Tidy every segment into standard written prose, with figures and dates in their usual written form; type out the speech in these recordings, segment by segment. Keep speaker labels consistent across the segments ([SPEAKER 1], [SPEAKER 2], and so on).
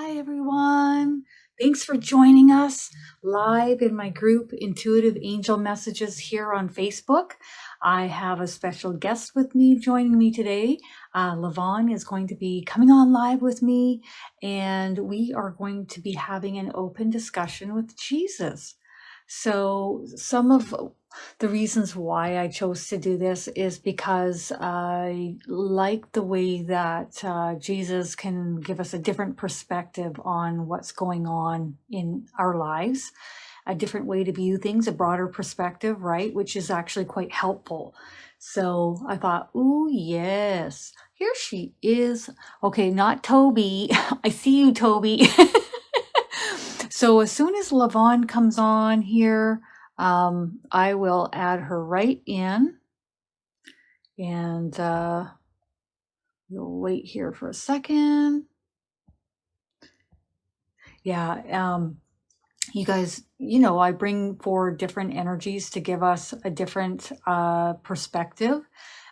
[SPEAKER 1] Hi, everyone. Thanks for joining us live in my group, Intuitive Angel Messages, here on Facebook. I have a special guest with me joining me today. Lavon is going to be coming on live with me, and we are going to be having an open discussion with Jesus. So, some of the reasons why I chose to do this is because I like the way that Jesus can give us a different perspective on what's going on in our lives, a different way to view things, a broader perspective, right? Which is actually quite helpful. So I thought, ooh, yes, here she is. Okay, not Toby. I see you, Toby. So as soon as Lavon comes on here, I will add her right in, and we'll wait here for a second. Yeah, you guys, I bring forward different energies to give us a different perspective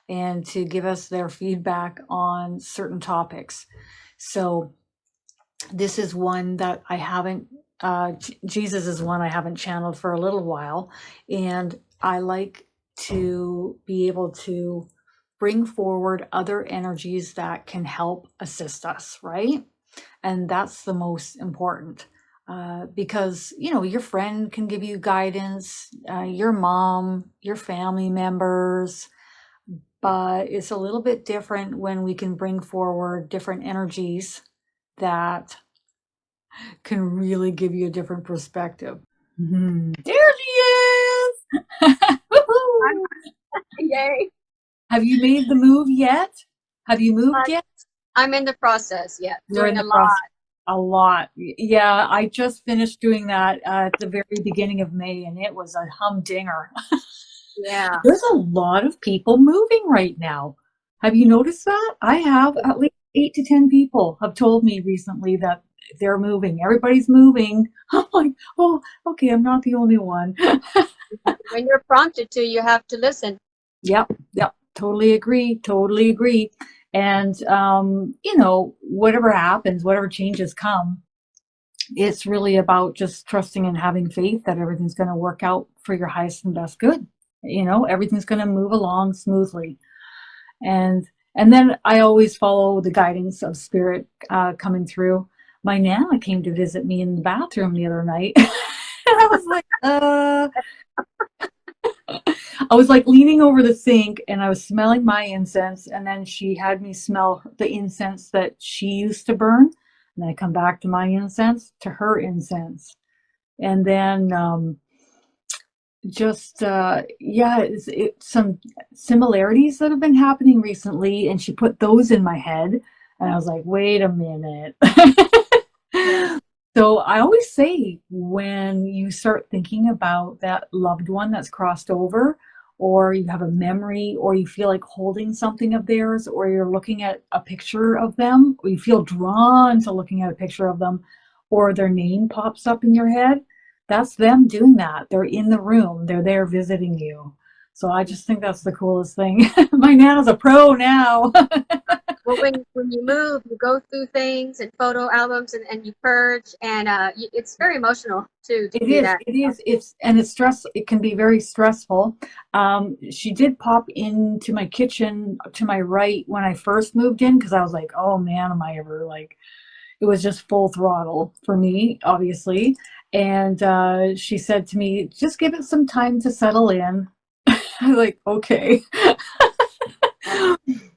[SPEAKER 1] and to give us their feedback on certain topics. So this is one that I haven't, Jesus is one I haven't channeled for a little while. And I like to be able to bring forward other energies that can help assist us, right? And that's the most important. Because, your friend can give you guidance, your mom, your family members, but it's a little bit different when we can bring forward different energies that can really give you a different perspective. There she is! Woohoo!
[SPEAKER 2] Yay.
[SPEAKER 1] Have you made the move yet? Have you moved yet?
[SPEAKER 2] I'm in the process yet.
[SPEAKER 1] You're in
[SPEAKER 2] Doing
[SPEAKER 1] the
[SPEAKER 2] a lot.
[SPEAKER 1] process. A lot. Yeah, I just finished doing that at the very beginning of May, and it was a humdinger.
[SPEAKER 2] Yeah.
[SPEAKER 1] There's a lot of people moving right now. Have you noticed that? I have. At least 8 to 10 people have told me recently that they're moving. Everybody's moving. I'm like, oh, okay, I'm not the only one.
[SPEAKER 2] When you're prompted to, you have to listen.
[SPEAKER 1] Yep, totally agree, totally agree. And, whatever happens, whatever changes come, it's really about just trusting and having faith that everything's going to work out for your highest and best good. Everything's going to move along smoothly. And then I always follow the guidance of spirit coming through. My Nana came to visit me in the bathroom the other night. And I was like, I was like leaning over the sink and I was smelling my incense, and then she had me smell the incense that she used to burn. And I come back to my incense, to her incense. And then some similarities that have been happening recently, and she put those in my head, and I was like, wait a minute.
[SPEAKER 2] Yeah.
[SPEAKER 1] So I always say, when you start thinking about that loved one that's crossed over, or you have a memory, or you feel like holding something of theirs, or you're looking at a picture of them, or you feel drawn to looking at a picture of them, or their name pops up in your head, that's them doing that. They're in the room. They're there visiting you. So I just think that's the coolest thing. My Nana's a pro now.
[SPEAKER 2] Well, when you move, you go through things and photo albums and you purge, and it's very emotional too to
[SPEAKER 1] It
[SPEAKER 2] do
[SPEAKER 1] is.
[SPEAKER 2] that.
[SPEAKER 1] It is. It's stress. It can be very stressful. She did pop into my kitchen to my right when I first moved in, because I was like, oh man, am I ever like? It was just full throttle for me, obviously. And she said to me, just give it some time to settle in. I was like, okay.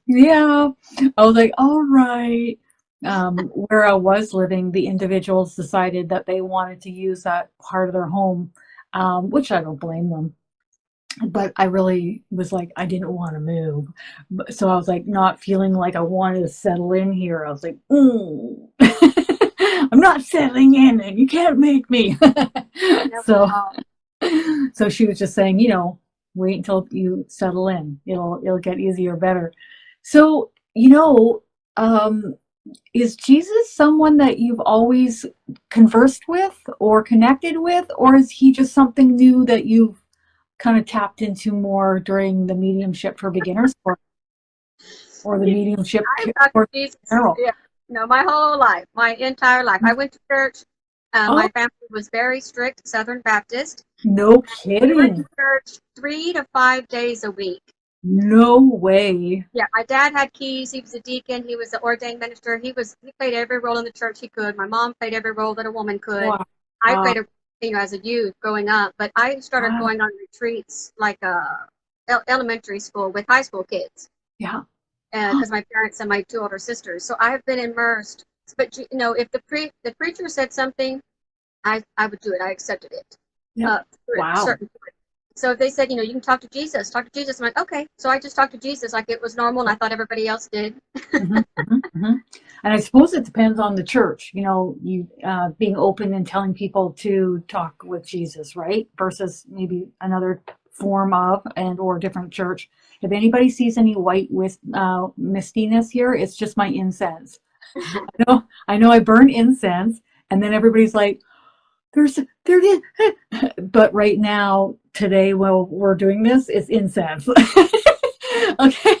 [SPEAKER 1] Yeah. I was like, all right. Where I was living, the individuals decided that they wanted to use that part of their home, which I don't blame them. But I really was like, I didn't want to move. So I was like, not feeling like I wanted to settle in here. I was like, I'm not settling in, and you can't make me. so, so she was just saying, wait until you settle in. It'll get easier, better. So, is Jesus someone that you've always conversed with or connected with, or is he just something new that you've kind of tapped into more during the mediumship for beginners, or the mediumship
[SPEAKER 2] I talk to
[SPEAKER 1] course
[SPEAKER 2] Jesus.
[SPEAKER 1] in general?
[SPEAKER 2] Yeah. No, my whole life, my entire life. I went to church.
[SPEAKER 1] Oh,
[SPEAKER 2] My family was very strict Southern Baptist.
[SPEAKER 1] no
[SPEAKER 2] We went to
[SPEAKER 1] kidding.
[SPEAKER 2] church 3 to 5 days a week.
[SPEAKER 1] No way.
[SPEAKER 2] Yeah, my dad had keys. He was a deacon. He was an ordained minister. He played every role in the church he could. My mom played every role that a woman could.
[SPEAKER 1] Wow.
[SPEAKER 2] I played a as a youth growing up, but I started
[SPEAKER 1] Wow.
[SPEAKER 2] going on retreats like elementary school with high school kids
[SPEAKER 1] Yeah.
[SPEAKER 2] because my parents and my two older sisters. So I have been immersed. But if the preacher said something, I would do it. I accepted it.
[SPEAKER 1] Yep.
[SPEAKER 2] To a
[SPEAKER 1] Wow.
[SPEAKER 2] certain point. So if they said, you can talk to Jesus, talk to Jesus. I'm like, okay. So I just talked to Jesus like it was normal, and I thought everybody else did.
[SPEAKER 1] Mhm, mhm, mhm. And I suppose it depends on the church, you being open and telling people to talk with Jesus, right? Versus maybe another form of and or different church. If anybody sees any white with mistiness here, it's just my incense. I know I burn incense, and then everybody's like, there it is. But right now, today, while we're doing this, it's incense. Okay.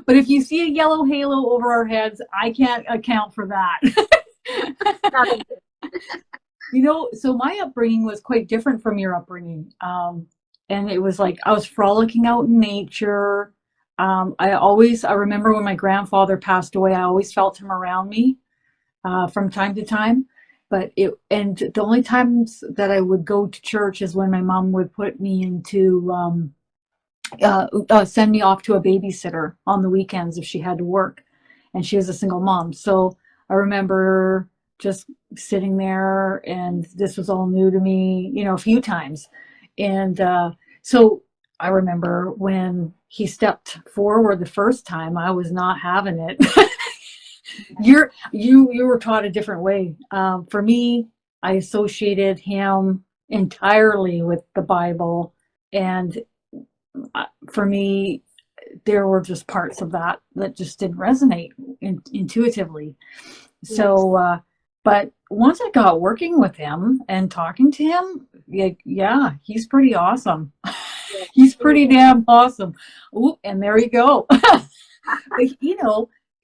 [SPEAKER 1] But if you see a yellow halo over our heads, I can't account for that.
[SPEAKER 2] Nothing.
[SPEAKER 1] So my upbringing was quite different from your upbringing. And it was like I was frolicking out in nature. I remember when my grandfather passed away, I always felt him around me from time to time. And the only times that I would go to church is when my mom would put me into send me off to a babysitter on the weekends if she had to work, and she was a single mom. So I remember just sitting there, and this was all new to me, a few times. And so I remember when he stepped forward the first time, I was not having it. You were taught a different way. For me, I associated him entirely with the Bible, and for me, there were just parts of that just didn't resonate intuitively.
[SPEAKER 2] Yes.
[SPEAKER 1] But once I got working with him and talking to him, yeah, he's pretty awesome. He's
[SPEAKER 2] Yes.
[SPEAKER 1] pretty damn awesome. Ooh, and there you go. But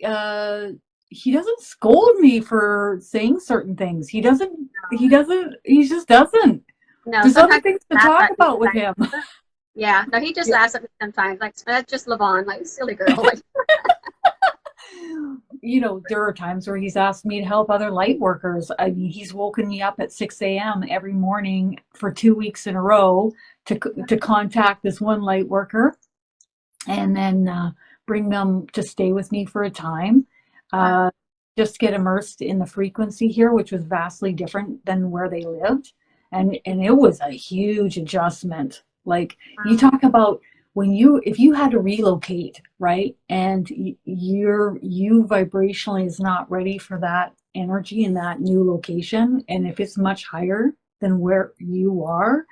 [SPEAKER 1] uh, he doesn't scold me for saying certain things. He doesn't. He doesn't. He just doesn't.
[SPEAKER 2] No,
[SPEAKER 1] There's other
[SPEAKER 2] sometimes
[SPEAKER 1] things to
[SPEAKER 2] he laughs
[SPEAKER 1] talk
[SPEAKER 2] at me.
[SPEAKER 1] about with him.
[SPEAKER 2] Yeah, no, he just
[SPEAKER 1] Yeah.
[SPEAKER 2] laughs at me sometimes. Like, that's just Levon, like, silly girl. Like,
[SPEAKER 1] There are times where he's asked me to help other light workers. I mean, he's woken me up at 6 a.m. every morning for 2 weeks in a row to contact this one light worker, and then bring them to stay with me for a time.
[SPEAKER 2] wow.
[SPEAKER 1] Uh, just get immersed in the frequency here, which was vastly different than where they lived. And it was a huge adjustment. Like, you talk about if you had to relocate, right? And you vibrationally is not ready for that energy in that new location. And if it's much higher than where you are,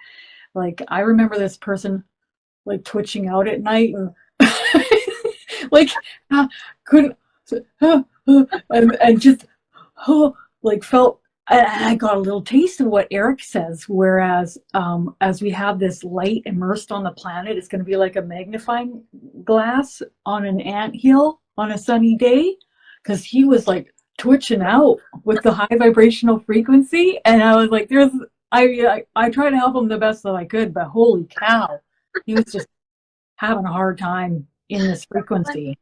[SPEAKER 1] like, I remember this person like twitching out at night and like couldn't and just like felt. I got a little taste of what Eric says, whereas as we have this light immersed on the planet, it's going to be like a magnifying glass on an anthill on a sunny day, because he was like twitching out with the high vibrational frequency, and I was like, I tried to help him the best that I could, but holy cow, he was just having a hard time in this frequency.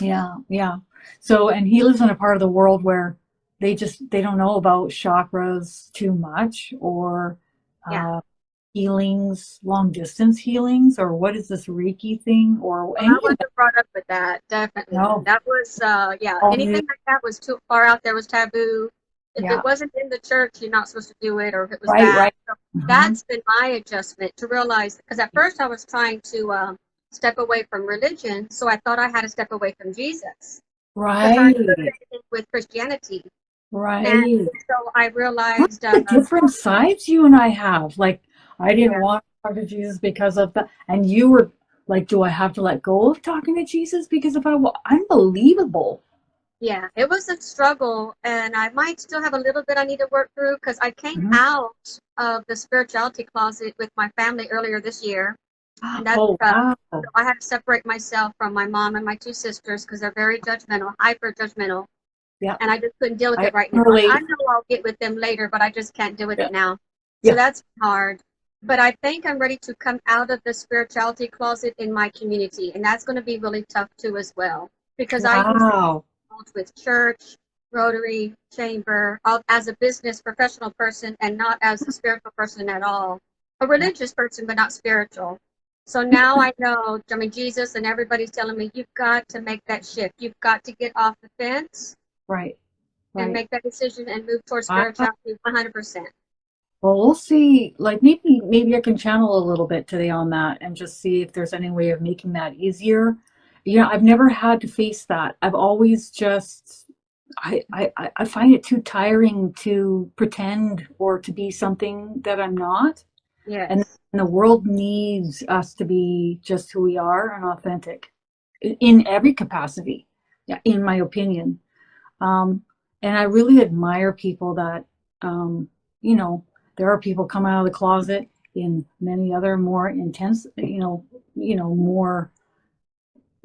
[SPEAKER 1] Yeah, yeah. So, and he lives in a part of the world where they don't know about chakras too much, or
[SPEAKER 2] Yeah.
[SPEAKER 1] uh, healings, long distance healings, or what is this Reiki thing, or
[SPEAKER 2] Well, I
[SPEAKER 1] any of that.
[SPEAKER 2] wasn't brought up with that, definitely.
[SPEAKER 1] No,
[SPEAKER 2] That was, yeah,
[SPEAKER 1] all new.
[SPEAKER 2] anything like that was too far out there, was taboo. If it
[SPEAKER 1] Yeah,
[SPEAKER 2] wasn't in the church, you're not supposed to do it, or if it was
[SPEAKER 1] right,
[SPEAKER 2] bad.
[SPEAKER 1] right.
[SPEAKER 2] So
[SPEAKER 1] Mhm.
[SPEAKER 2] that's been my adjustment to realize, because at first I was trying to step away from religion, so I thought I had to step away from Jesus because I
[SPEAKER 1] Right,
[SPEAKER 2] associated with Christianity. And
[SPEAKER 1] right.
[SPEAKER 2] so I
[SPEAKER 1] Look
[SPEAKER 2] realized,
[SPEAKER 1] at the different sides you and I have. Like, I didn't
[SPEAKER 2] yeah,
[SPEAKER 1] want to talk to Jesus because of that. And you were like, do I have to let go of talking to Jesus because of how unbelievable?
[SPEAKER 2] yeah, it was a struggle, and I might still have a little bit I need to work through because I came
[SPEAKER 1] Mhm.
[SPEAKER 2] out of the spirituality closet with my family earlier this year, and that's
[SPEAKER 1] Oh, wow.
[SPEAKER 2] so I had to separate myself from my mom and my two sisters because they're very judgmental, hyper judgmental.
[SPEAKER 1] Yeah.
[SPEAKER 2] and I just couldn't deal with
[SPEAKER 1] I
[SPEAKER 2] it right now.
[SPEAKER 1] relate.
[SPEAKER 2] I know I'll get with them later, but I just can't deal with
[SPEAKER 1] Yeah.
[SPEAKER 2] it now. So
[SPEAKER 1] Yeah.
[SPEAKER 2] that's hard. But I think I'm ready to come out of the spirituality closet in my community, and that's going to be really tough too as well, because I used to
[SPEAKER 1] Wow.
[SPEAKER 2] be involved with church, Rotary, Chamber, all, as a business professional person, and not as a spiritual person at all. A
[SPEAKER 1] Yeah.
[SPEAKER 2] religious person, but not spiritual. So now I know, I mean, Jesus and everybody's telling me, you've got to make that shift. You've got to get off the fence
[SPEAKER 1] Right.
[SPEAKER 2] and
[SPEAKER 1] Right.
[SPEAKER 2] make that decision and move towards
[SPEAKER 1] I,
[SPEAKER 2] spirituality 100%.
[SPEAKER 1] well, we'll see. Like maybe I can channel a little bit today on that and just see if there's any way of making that easier. I've never had to face that. I've always just I find it too tiring to pretend or to be something that I'm not. And
[SPEAKER 2] Yes.
[SPEAKER 1] the world needs us to be just who we are and authentic in every capacity, yeah, in my opinion. Um, and I really admire people that, um, you know, there are people coming out of the closet in many other more intense, more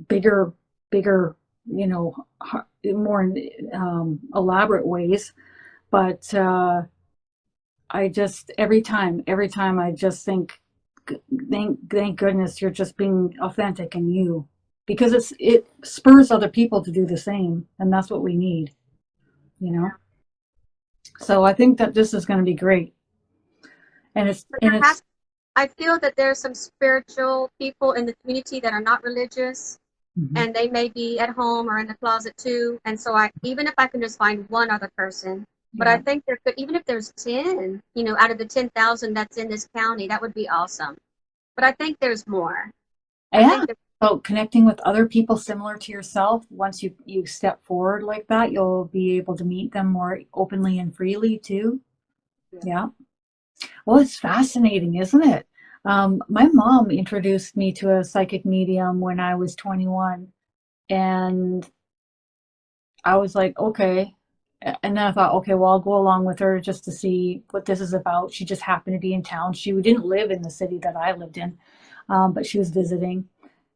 [SPEAKER 1] bigger, more elaborate ways. But I just every time I just think, thank goodness you're just being authentic and you, because it spurs other people to do the same, and that's what we need, you know.
[SPEAKER 2] Yeah.
[SPEAKER 1] So I think that this is going to be great, and it's
[SPEAKER 2] But
[SPEAKER 1] and
[SPEAKER 2] there
[SPEAKER 1] it's
[SPEAKER 2] has, I feel that there are some spiritual people in the community that are not religious,
[SPEAKER 1] mhm,
[SPEAKER 2] and they may be at home or in the closet too. And so I, even if I can just find one other person, but I
[SPEAKER 1] yeah,
[SPEAKER 2] think there could, even if there's 10, out of the 10,000 that's in this county, that would be awesome. But I think there's more. I
[SPEAKER 1] yeah.
[SPEAKER 2] think that,
[SPEAKER 1] So connecting with other people similar to yourself, once you step forward like that, you'll be able to meet them more openly and freely too.
[SPEAKER 2] yeah.
[SPEAKER 1] Yeah. Well, it's fascinating, isn't it? My mom introduced me to a psychic medium when I was 21, and I was like, okay. And then I thought, okay, well, I'll go along with her just to see what this is about. She just happened to be in town. She didn't live in the city that I lived in, but she was visiting.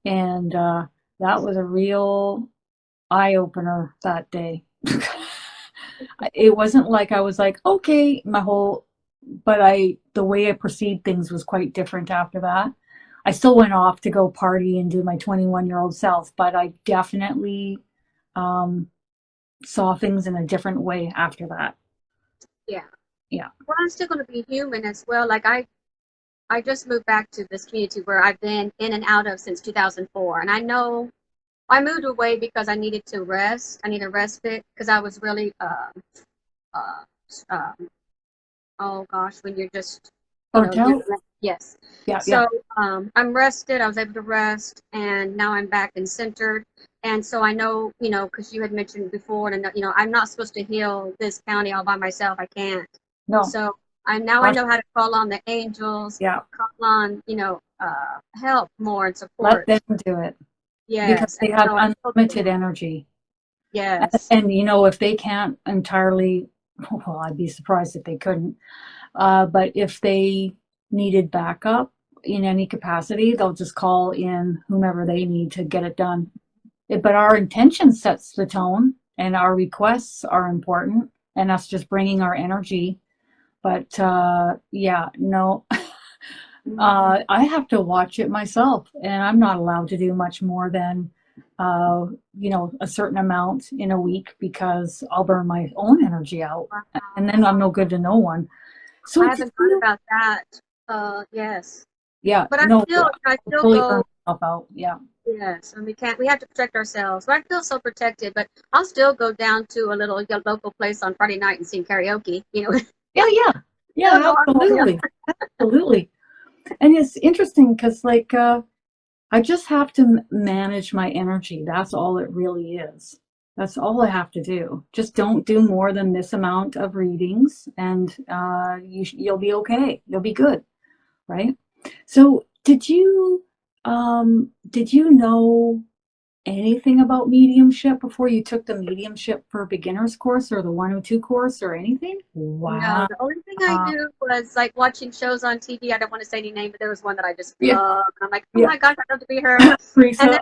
[SPEAKER 1] And that was a real eye opener that day. It wasn't like I was like, okay, but the way I perceived things was quite different after that. I still went off to go party and do my 21-year-old self, but I definitely um, saw things in a different way after that.
[SPEAKER 2] Yeah.
[SPEAKER 1] Yeah.
[SPEAKER 2] Well, I'm still going to be human as well. Like I just moved back to this community where I've been in and out of since 2004. And I know I moved away because I needed to rest. I need a respite because I was really, uh, uh, oh gosh, when you're just,
[SPEAKER 1] Burnt
[SPEAKER 2] you're,
[SPEAKER 1] out?
[SPEAKER 2] yes.
[SPEAKER 1] Yeah, yeah.
[SPEAKER 2] So I'm rested. I was able to rest, and now I'm back and centered. And so I know, because you had mentioned before, and I'm not supposed to heal this county all by myself. I can't.
[SPEAKER 1] No.
[SPEAKER 2] So I
[SPEAKER 1] Gosh,
[SPEAKER 2] know how to call on the angels,
[SPEAKER 1] yeah.
[SPEAKER 2] call on, help more and
[SPEAKER 1] Let
[SPEAKER 2] support.
[SPEAKER 1] them do it because
[SPEAKER 2] Yes. And
[SPEAKER 1] they have
[SPEAKER 2] so I told
[SPEAKER 1] unlimited
[SPEAKER 2] them,
[SPEAKER 1] energy.
[SPEAKER 2] yes.
[SPEAKER 1] And if they can't entirely, well, I'd be surprised if they couldn't. But if they needed backup in any capacity, they'll just call in whomever they need to get it done. But our intention sets the tone, and our requests are important, and us just bringing our energy. But yeah, no, I have to watch it myself, and I'm not allowed to do much more than, a certain amount in a week because I'll burn my own energy out, and then I'm no good to no one. So
[SPEAKER 2] I
[SPEAKER 1] did
[SPEAKER 2] haven't thought
[SPEAKER 1] you?
[SPEAKER 2] about that. Yes.
[SPEAKER 1] Yeah,
[SPEAKER 2] But
[SPEAKER 1] no,
[SPEAKER 2] I
[SPEAKER 1] I
[SPEAKER 2] still
[SPEAKER 1] totally burn
[SPEAKER 2] go.
[SPEAKER 1] myself out. Yeah,
[SPEAKER 2] Yes, and we have to protect ourselves. But I feel so protected. But I'll still go down to a little local place on Friday night and sing karaoke.
[SPEAKER 1] yeah, yeah,
[SPEAKER 2] Still
[SPEAKER 1] yeah,
[SPEAKER 2] normal.
[SPEAKER 1] absolutely, absolutely. And it's interesting because, like, I just have to manage my energy. That's all it really is. That's all I have to do. Just don't do more than this amount of readings, and you'll be okay. You'll be good, right? So, did you know anything about mediumship before you took the mediumship for beginners course or the 102 course or anything?
[SPEAKER 2] No,
[SPEAKER 1] Wow.
[SPEAKER 2] the only thing I knew was like watching shows on TV. I don't want to say any name, but there was one that I just
[SPEAKER 1] Yeah,
[SPEAKER 2] loved. And I'm like, oh
[SPEAKER 1] yeah.
[SPEAKER 2] my gosh, I'd love to be her. And then
[SPEAKER 1] Teresa.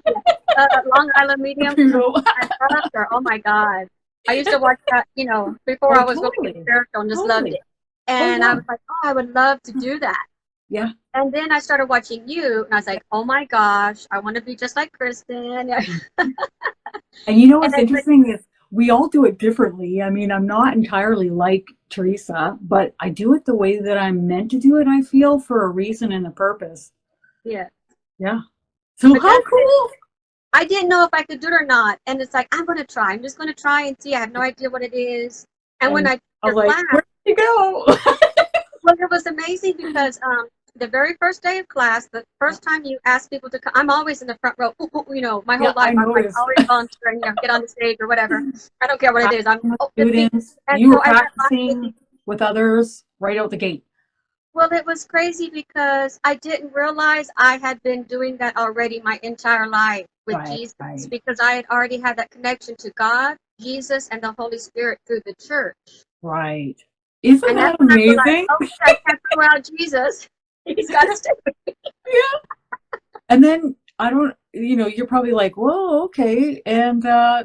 [SPEAKER 2] yeah. Long Island Medium.
[SPEAKER 1] Pluto.
[SPEAKER 2] I loved her. Oh my God. I used to watch that, before
[SPEAKER 1] Oh,
[SPEAKER 2] I was going to get
[SPEAKER 1] totally.
[SPEAKER 2] spiritual and just loved
[SPEAKER 1] Totally.
[SPEAKER 2] it.
[SPEAKER 1] Oh,
[SPEAKER 2] And I
[SPEAKER 1] yeah.
[SPEAKER 2] was like, oh, I would love to do that.
[SPEAKER 1] Yeah.
[SPEAKER 2] And then I started watching you, and I was like, oh my gosh, I want to be just like Kristin.
[SPEAKER 1] And you know
[SPEAKER 2] And
[SPEAKER 1] what's
[SPEAKER 2] it's like,
[SPEAKER 1] interesting is we all do it differently. I mean, I'm not entirely like Teresa, but I do it the way that I'm meant to do it, I feel, for a reason and a purpose.
[SPEAKER 2] yeah.
[SPEAKER 1] Yeah. So
[SPEAKER 2] But
[SPEAKER 1] how
[SPEAKER 2] that's it.
[SPEAKER 1] cool.
[SPEAKER 2] I didn't know if I could do it or not. And it's like, I'm going to try. I'm just going to try and see. I have no idea what it is. And when
[SPEAKER 1] And
[SPEAKER 2] I took
[SPEAKER 1] I'm
[SPEAKER 2] your
[SPEAKER 1] like,
[SPEAKER 2] class,
[SPEAKER 1] where did you go?
[SPEAKER 2] well, it was amazing because the very first day of class, the first time you ask people to come, I'm always in the front row. My
[SPEAKER 1] Yeah,
[SPEAKER 2] whole life,
[SPEAKER 1] I
[SPEAKER 2] I'm like
[SPEAKER 1] noticed.
[SPEAKER 2] always volunteering, get on the stage or whatever. I don't care what it is. I'm
[SPEAKER 1] Practicing with
[SPEAKER 2] the seat.
[SPEAKER 1] students.
[SPEAKER 2] And
[SPEAKER 1] You were
[SPEAKER 2] so I went by thinking,
[SPEAKER 1] practicing with others right out the gate.
[SPEAKER 2] well, it was crazy because I didn't realize I had been doing that already my entire life with
[SPEAKER 1] Right,
[SPEAKER 2] Jesus
[SPEAKER 1] right,
[SPEAKER 2] because I had already had that connection to God, Jesus, and the Holy Spirit through the church.
[SPEAKER 1] right. Isn't
[SPEAKER 2] And that's
[SPEAKER 1] that
[SPEAKER 2] when I realized,
[SPEAKER 1] amazing?
[SPEAKER 2] okay, I can't throw out Jesus. He's got to stay with me.
[SPEAKER 1] Yeah. And then I don't, you're probably like, whoa, okay. And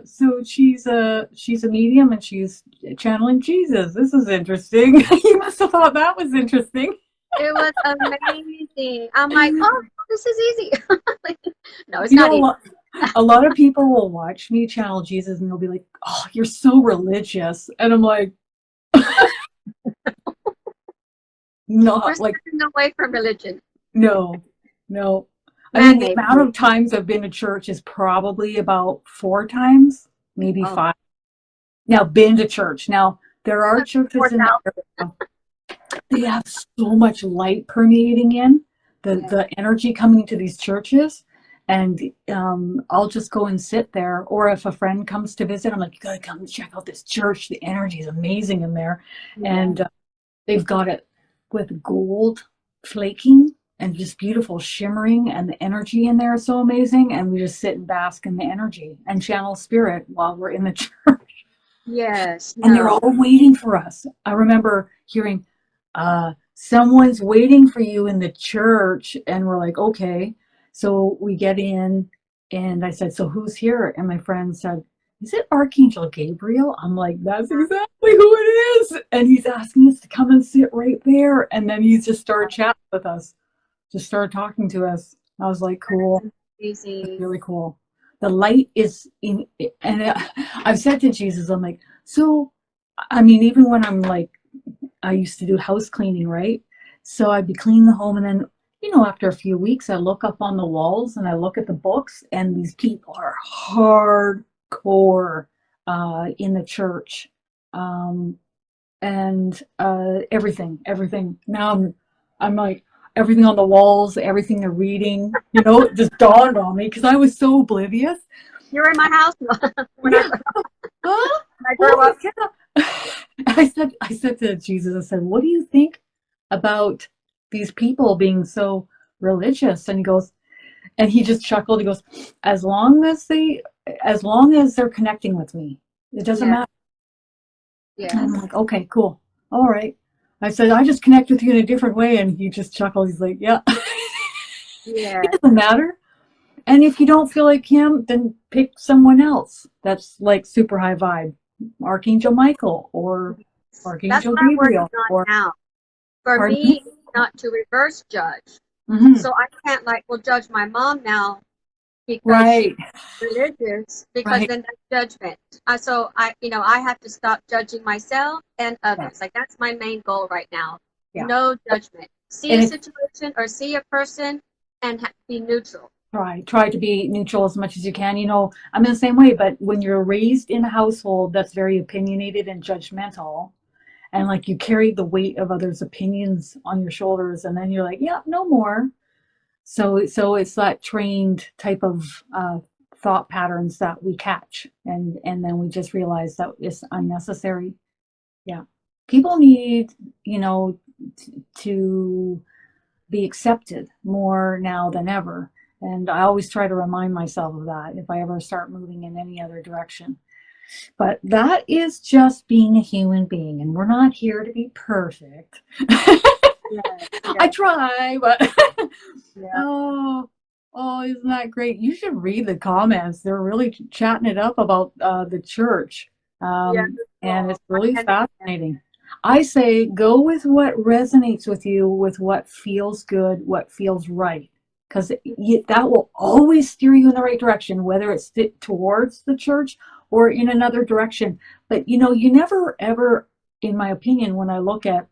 [SPEAKER 1] so she's a medium and she's channeling Jesus. This is interesting. You must have thought that was interesting.
[SPEAKER 2] It was amazing. I'm like, oh, this is easy. No, it's
[SPEAKER 1] You
[SPEAKER 2] not
[SPEAKER 1] know,
[SPEAKER 2] easy.
[SPEAKER 1] a lot of people will watch me channel Jesus and they'll be like, oh, you're so religious. And I'm like,
[SPEAKER 2] We're
[SPEAKER 1] not like,
[SPEAKER 2] stepping away from religion.
[SPEAKER 1] no, no. I mean, the
[SPEAKER 2] Man-made.
[SPEAKER 1] amount of times I've been to church is probably about 4 times, maybe
[SPEAKER 2] Oh,
[SPEAKER 1] 5. Now, been to church. Now, there are churches in the
[SPEAKER 2] 4,000.
[SPEAKER 1] area, they have so much light permeating in
[SPEAKER 2] Yeah.
[SPEAKER 1] the energy coming into these churches. And I'll just go and sit there. Or if a friend comes to visit, I'm like, you gotta come check out this church. The energy is amazing in there.
[SPEAKER 2] Yeah.
[SPEAKER 1] And they've got it with gold flaking and just beautiful shimmering, and the energy in there is so amazing. And we just sit and bask in the energy and channel spirit while we're in the church.
[SPEAKER 2] Yes.
[SPEAKER 1] And they're all
[SPEAKER 2] No.
[SPEAKER 1] waiting for us. I remember hearing, someone's waiting for you in the church. And we're like, okay. So we get in, and I said, so who's here? And my friend said, is it Archangel Gabriel? I'm like, that's exactly who it is. And he's asking us to come and sit right there. And then he just started chatting with us, just started talking to us. I was like, cool. It's
[SPEAKER 2] Easy.
[SPEAKER 1] really cool. The light is in, and I've said to Jesus, I'm like, so, I mean, even when I'm like, I used to do house cleaning, right? So I'd be cleaning the home, and then, after a few weeks, I look up on the walls and I look at the books, and these people are hardcore in the church. Um, and everything. Now I'm like, everything on the walls, everything they're reading, it just dawned on me because I was so oblivious.
[SPEAKER 2] You were in my house when
[SPEAKER 1] Yeah. Huh?
[SPEAKER 2] I grew
[SPEAKER 1] Holy
[SPEAKER 2] up.
[SPEAKER 1] cow. I said to Jesus, I said, what do you think about these people being so religious? And he just chuckled. He goes, as long as they're connecting with me, it doesn't
[SPEAKER 2] Yeah.
[SPEAKER 1] matter. And I'm
[SPEAKER 2] Yes.
[SPEAKER 1] like, okay, cool. All right. I said, I just connect with you in a different way. And he just chuckled. He's like, yeah, it
[SPEAKER 2] Yeah.
[SPEAKER 1] doesn't matter. And if you don't feel like him, then pick someone else that's like super high vibe. Archangel Michael or
[SPEAKER 2] That's
[SPEAKER 1] Archangel
[SPEAKER 2] what I'm working
[SPEAKER 1] Gabriel
[SPEAKER 2] on
[SPEAKER 1] or,
[SPEAKER 2] now. For
[SPEAKER 1] pardon me?
[SPEAKER 2] me, not to reverse judge.
[SPEAKER 1] Hmm.
[SPEAKER 2] So I can't judge my mom now because she's
[SPEAKER 1] Right,
[SPEAKER 2] religious because
[SPEAKER 1] right.
[SPEAKER 2] then that's judgment. So I have to stop judging myself and
[SPEAKER 1] Yeah,
[SPEAKER 2] others. Like that's my main goal right now.
[SPEAKER 1] yeah.
[SPEAKER 2] No judgment. See
[SPEAKER 1] And
[SPEAKER 2] a
[SPEAKER 1] it's
[SPEAKER 2] situation or see a person and be neutral.
[SPEAKER 1] try to be neutral as much as you can. I'm in the same way, but when you're raised in a household that's very opinionated and judgmental, and like you carry the weight of others' opinions on your shoulders, and then you're like, yeah, no more. So it's that trained type of thought patterns that we catch, and then we just realize that it's unnecessary. Yeah, people need, to be accepted more now than ever, and I always try to remind myself of that if I ever start moving in any other direction. But that is just being a human being, and we're not here to be perfect.
[SPEAKER 2] Yeah,
[SPEAKER 1] I
[SPEAKER 2] yeah,
[SPEAKER 1] try, but
[SPEAKER 2] yeah.
[SPEAKER 1] oh. Oh, isn't that great? You should read the comments. They're really chatting it up about the church.
[SPEAKER 2] Yeah,
[SPEAKER 1] And it's
[SPEAKER 2] I
[SPEAKER 1] really
[SPEAKER 2] can.
[SPEAKER 1] fascinating. I say go with what resonates with you, with what feels good, what feels right. Because that will always steer you in the right direction, whether it's towards the church or in another direction. But you never ever, in my opinion, when I look at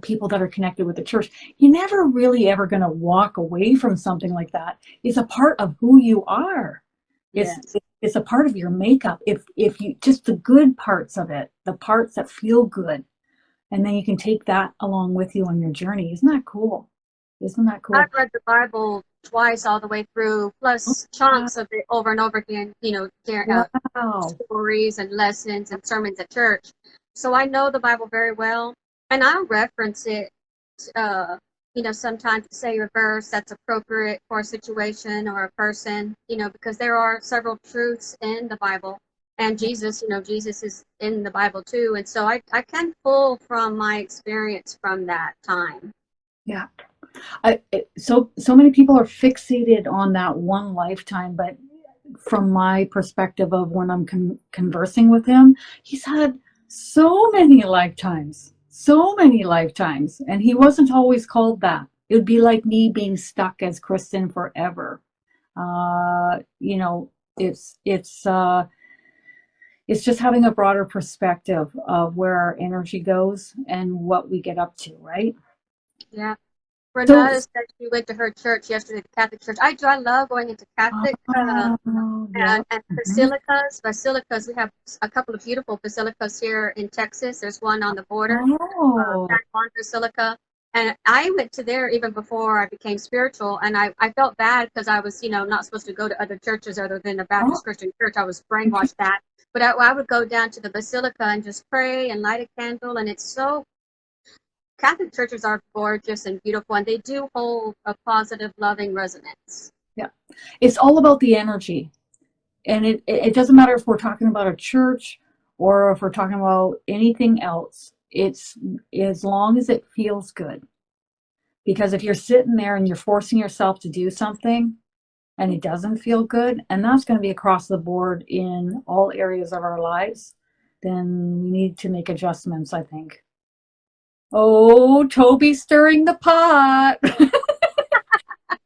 [SPEAKER 1] people that are connected with the church, you're never really ever going to walk away from something like that. It's a part of who you are. it's
[SPEAKER 2] Yes.
[SPEAKER 1] it's a part of your makeup. If you just the good parts of it, the parts that feel good, and then you can take that along with you on your journey. Isn't that cool? Isn't that
[SPEAKER 2] I've
[SPEAKER 1] cool?
[SPEAKER 2] read the Bible twice all the way through,
[SPEAKER 1] Oh,
[SPEAKER 2] plus chunks of it over and over again,
[SPEAKER 1] wow.
[SPEAKER 2] stories and lessons and sermons at church. So I know the Bible very well, and I reference it, uh, sometimes to say a verse that's appropriate for a situation or a person, because there are several truths in the Bible. And Jesus is in the Bible too. And so I can pull from my experience from that time.
[SPEAKER 1] Yeah. So many people are fixated on that one lifetime, but from my perspective of when I'm conversing with him, he's had so many lifetimes, and he wasn't always called that. It would be like me being stuck as Kristin forever. Uh, you know, it's it's uh, it's just having a broader perspective of where our energy goes and what we get up to, right?
[SPEAKER 2] Yeah.
[SPEAKER 1] So,
[SPEAKER 2] Renata said she went to her church yesterday, the Catholic church. I do. I love going into Catholic
[SPEAKER 1] yeah.
[SPEAKER 2] and
[SPEAKER 1] Mhm.
[SPEAKER 2] basilicas. Basilicas. We have a couple of beautiful basilicas here in Texas. There's one on the border,
[SPEAKER 1] Oh,
[SPEAKER 2] San Juan Basilica. And I went to there even before I became spiritual. And I felt bad because I was, not supposed to go to other churches other than the
[SPEAKER 1] oh,
[SPEAKER 2] Baptist Christian church. I was brainwashed that. But I would go down to the basilica and just pray and light a candle. And it's so Catholic churches are gorgeous and beautiful, and they do hold a positive, loving resonance.
[SPEAKER 1] yeah. It's all about the energy. And it doesn't matter if we're talking about a church or if we're talking about anything else. It's as long as it feels good. Because if you're sitting there and you're forcing yourself to do something and it doesn't feel good, and that's going to be across the board in all areas of our lives, then we need to make adjustments, I think. Oh, Toby's stirring the pot.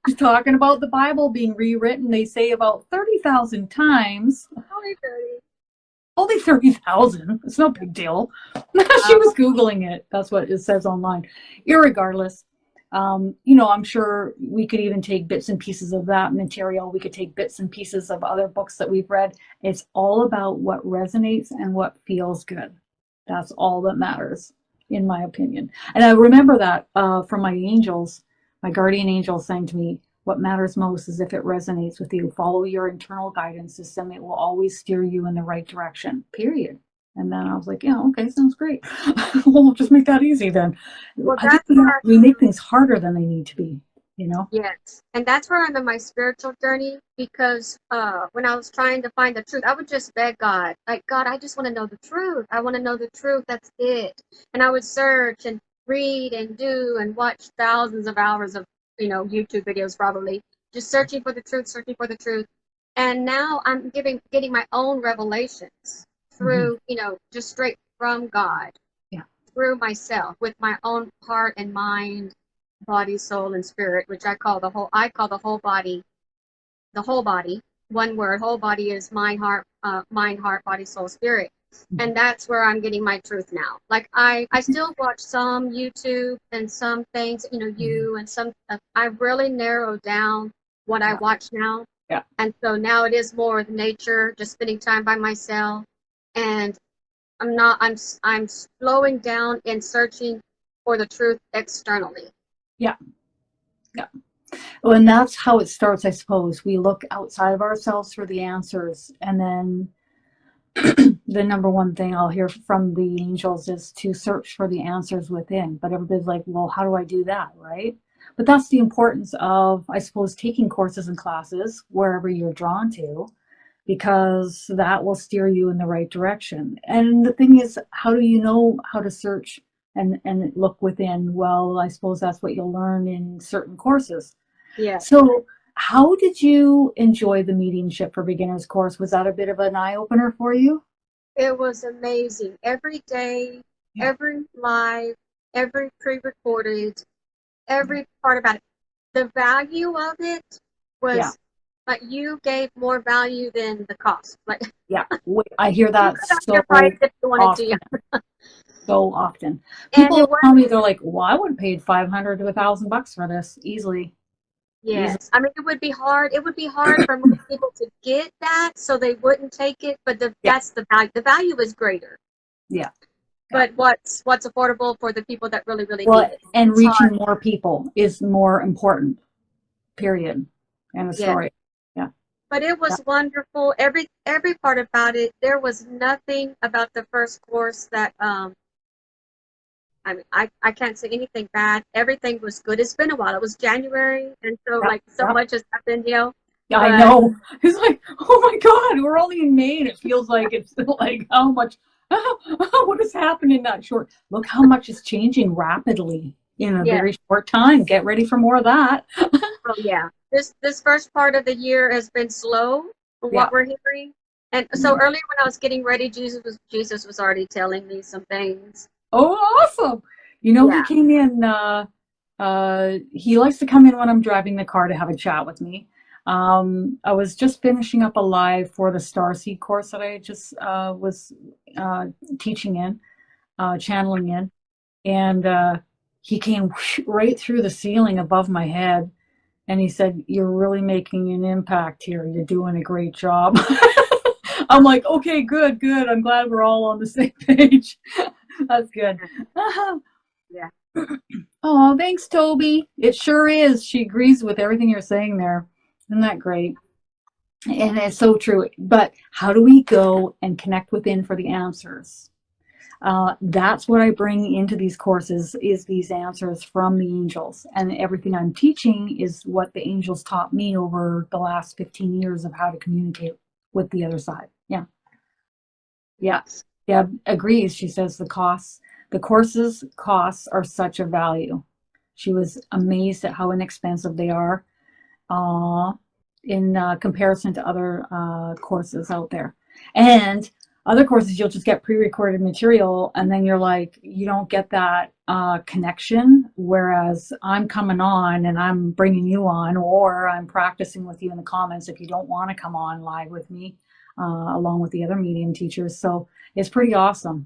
[SPEAKER 1] He's talking about the Bible being rewritten, they say about 30,000 times.
[SPEAKER 2] Only 30.
[SPEAKER 1] Only 30,000. It's no big deal. She was Googling it. That's what it says online. Irregardless, I'm sure we could even take bits and pieces of that material. We could take bits and pieces of other books that we've read. It's all about what resonates and what feels good. That's all that matters, in my opinion. And I remember that from my angels, my guardian angel saying to me, what matters most is if it resonates with you. Follow your internal guidance system. It will always steer you in the right direction, period. And then I was like, yeah, okay, sounds great. We'll just make that easy then.
[SPEAKER 2] Well,
[SPEAKER 1] I think
[SPEAKER 2] that's where
[SPEAKER 1] we make things harder than they need to be, you know?
[SPEAKER 2] yes, and that's where I'm in my spiritual journey because when I was trying to find the truth, I would just beg God, like God, I just want to know the truth. I want to know the truth. That's it. And I would search and read and do and watch thousands of hours of YouTube videos, probably just searching for the truth, searching for the truth. And now I'm getting my own revelations
[SPEAKER 1] Mm-hmm.
[SPEAKER 2] through just straight from God,
[SPEAKER 1] Yeah.
[SPEAKER 2] through myself with my own heart and mind, body, soul, and spirit, which I call the whole body. One word, whole body is mind, heart, body, soul, spirit.
[SPEAKER 1] Mm-hmm.
[SPEAKER 2] And that's where I'm getting my truth now. Like I still watch some YouTube and some things,
[SPEAKER 1] Mm-hmm.
[SPEAKER 2] you and some. I've really narrowed down what I
[SPEAKER 1] Yeah.
[SPEAKER 2] watch now,
[SPEAKER 1] Yeah.
[SPEAKER 2] and so now it is more of nature, just spending time by myself, and I'm not. I'm slowing down and searching for the truth externally.
[SPEAKER 1] Yeah. Yeah. Well, and that's how it starts, I suppose. We look outside of ourselves for the answers, and then the number one thing I'll hear from the angels is to search for the answers within. But everybody's like, well, how do I do that? Right. But that's the importance of, I suppose, taking courses and classes wherever you're drawn to, because that will steer you in the right direction. And the thing is, how do you know how to search and look within? Well, I suppose that's what you'll learn in certain courses.
[SPEAKER 2] Yeah.
[SPEAKER 1] So how did you enjoy the Mediumship for Beginners course? Was that a bit of an eye-opener for you?
[SPEAKER 2] It was amazing. Every day,
[SPEAKER 1] Yeah.
[SPEAKER 2] every live, every pre-recorded, every part about it. The value of it
[SPEAKER 1] Yeah.
[SPEAKER 2] was like you gave more value than the cost. Like
[SPEAKER 1] Yeah. I hear
[SPEAKER 2] you
[SPEAKER 1] that
[SPEAKER 2] could have
[SPEAKER 1] so
[SPEAKER 2] your price if you wanted to, yeah.
[SPEAKER 1] often. So often.
[SPEAKER 2] And it
[SPEAKER 1] People
[SPEAKER 2] was
[SPEAKER 1] tell me, they're like, well, I would have paid 500 to $1,000 for this easily. Easily.
[SPEAKER 2] yes. I mean, it would be hard. It would be hard for most people to get that, so they wouldn't take it. But
[SPEAKER 1] Yeah.
[SPEAKER 2] that's the value. The value is greater.
[SPEAKER 1] Yeah. Yeah.
[SPEAKER 2] But what's affordable for the people that really, really need
[SPEAKER 1] Well,
[SPEAKER 2] it?
[SPEAKER 1] and
[SPEAKER 2] It's
[SPEAKER 1] reaching
[SPEAKER 2] hard.
[SPEAKER 1] more people is more important, period. And the
[SPEAKER 2] Yeah.
[SPEAKER 1] story. Yeah.
[SPEAKER 2] But it
[SPEAKER 1] Yeah.
[SPEAKER 2] was wonderful. Every part about it. There was nothing about the first course that I mean, I can't say anything bad. Everything was good. It's been a while. It was January, and so
[SPEAKER 1] Yeah.
[SPEAKER 2] like so
[SPEAKER 1] Yeah.
[SPEAKER 2] much has happened, you know.
[SPEAKER 1] Yeah, I
[SPEAKER 2] But
[SPEAKER 1] know. It's like, oh my God, we're only in May, and it feels like it's like how much, what has happened in that short? Look how much is changing rapidly in a
[SPEAKER 2] yeah,
[SPEAKER 1] very short time. Get ready for more of that.
[SPEAKER 2] oh yeah. This first part of the year has been slow from
[SPEAKER 1] Yeah.
[SPEAKER 2] what we're hearing. And so
[SPEAKER 1] Mhm.
[SPEAKER 2] earlier when I was getting ready, Jesus was already telling me some things.
[SPEAKER 1] Oh, awesome. You know, he
[SPEAKER 2] Yeah.
[SPEAKER 1] came in, he likes to come in when I'm driving the car to have a chat with me. I was just finishing up a live for the Starseed course that I just was uh, teaching in, channeling in. And he came right through the ceiling above my head, and he said, "You're really making an impact here. You're doing a great job." I'm like, okay, good, good. I'm glad we're all on the same page. That's good.
[SPEAKER 2] Yeah.
[SPEAKER 1] Oh, thanks, Toby. It sure is. She agrees with everything you're saying there. Isn't that great? And it's so true. But how do we go and connect within for the answers? That's what I bring into these courses, is these answers from the angels. And everything I'm teaching is what the angels taught me over the last 15 years of how to communicate with the other side. Yeah. Yeah.
[SPEAKER 2] Yes.
[SPEAKER 1] Deb agrees. She says the courses costs are such a value. She was amazed at how inexpensive they are, uh, in comparison to other courses out there. And other courses, you'll just get pre-recorded material, and then you're like, you don't get that connection. Whereas I'm coming on and I'm bringing you on, or I'm practicing with you in the comments if you don't want to come on live with me, along with the other medium teachers. So it's pretty awesome.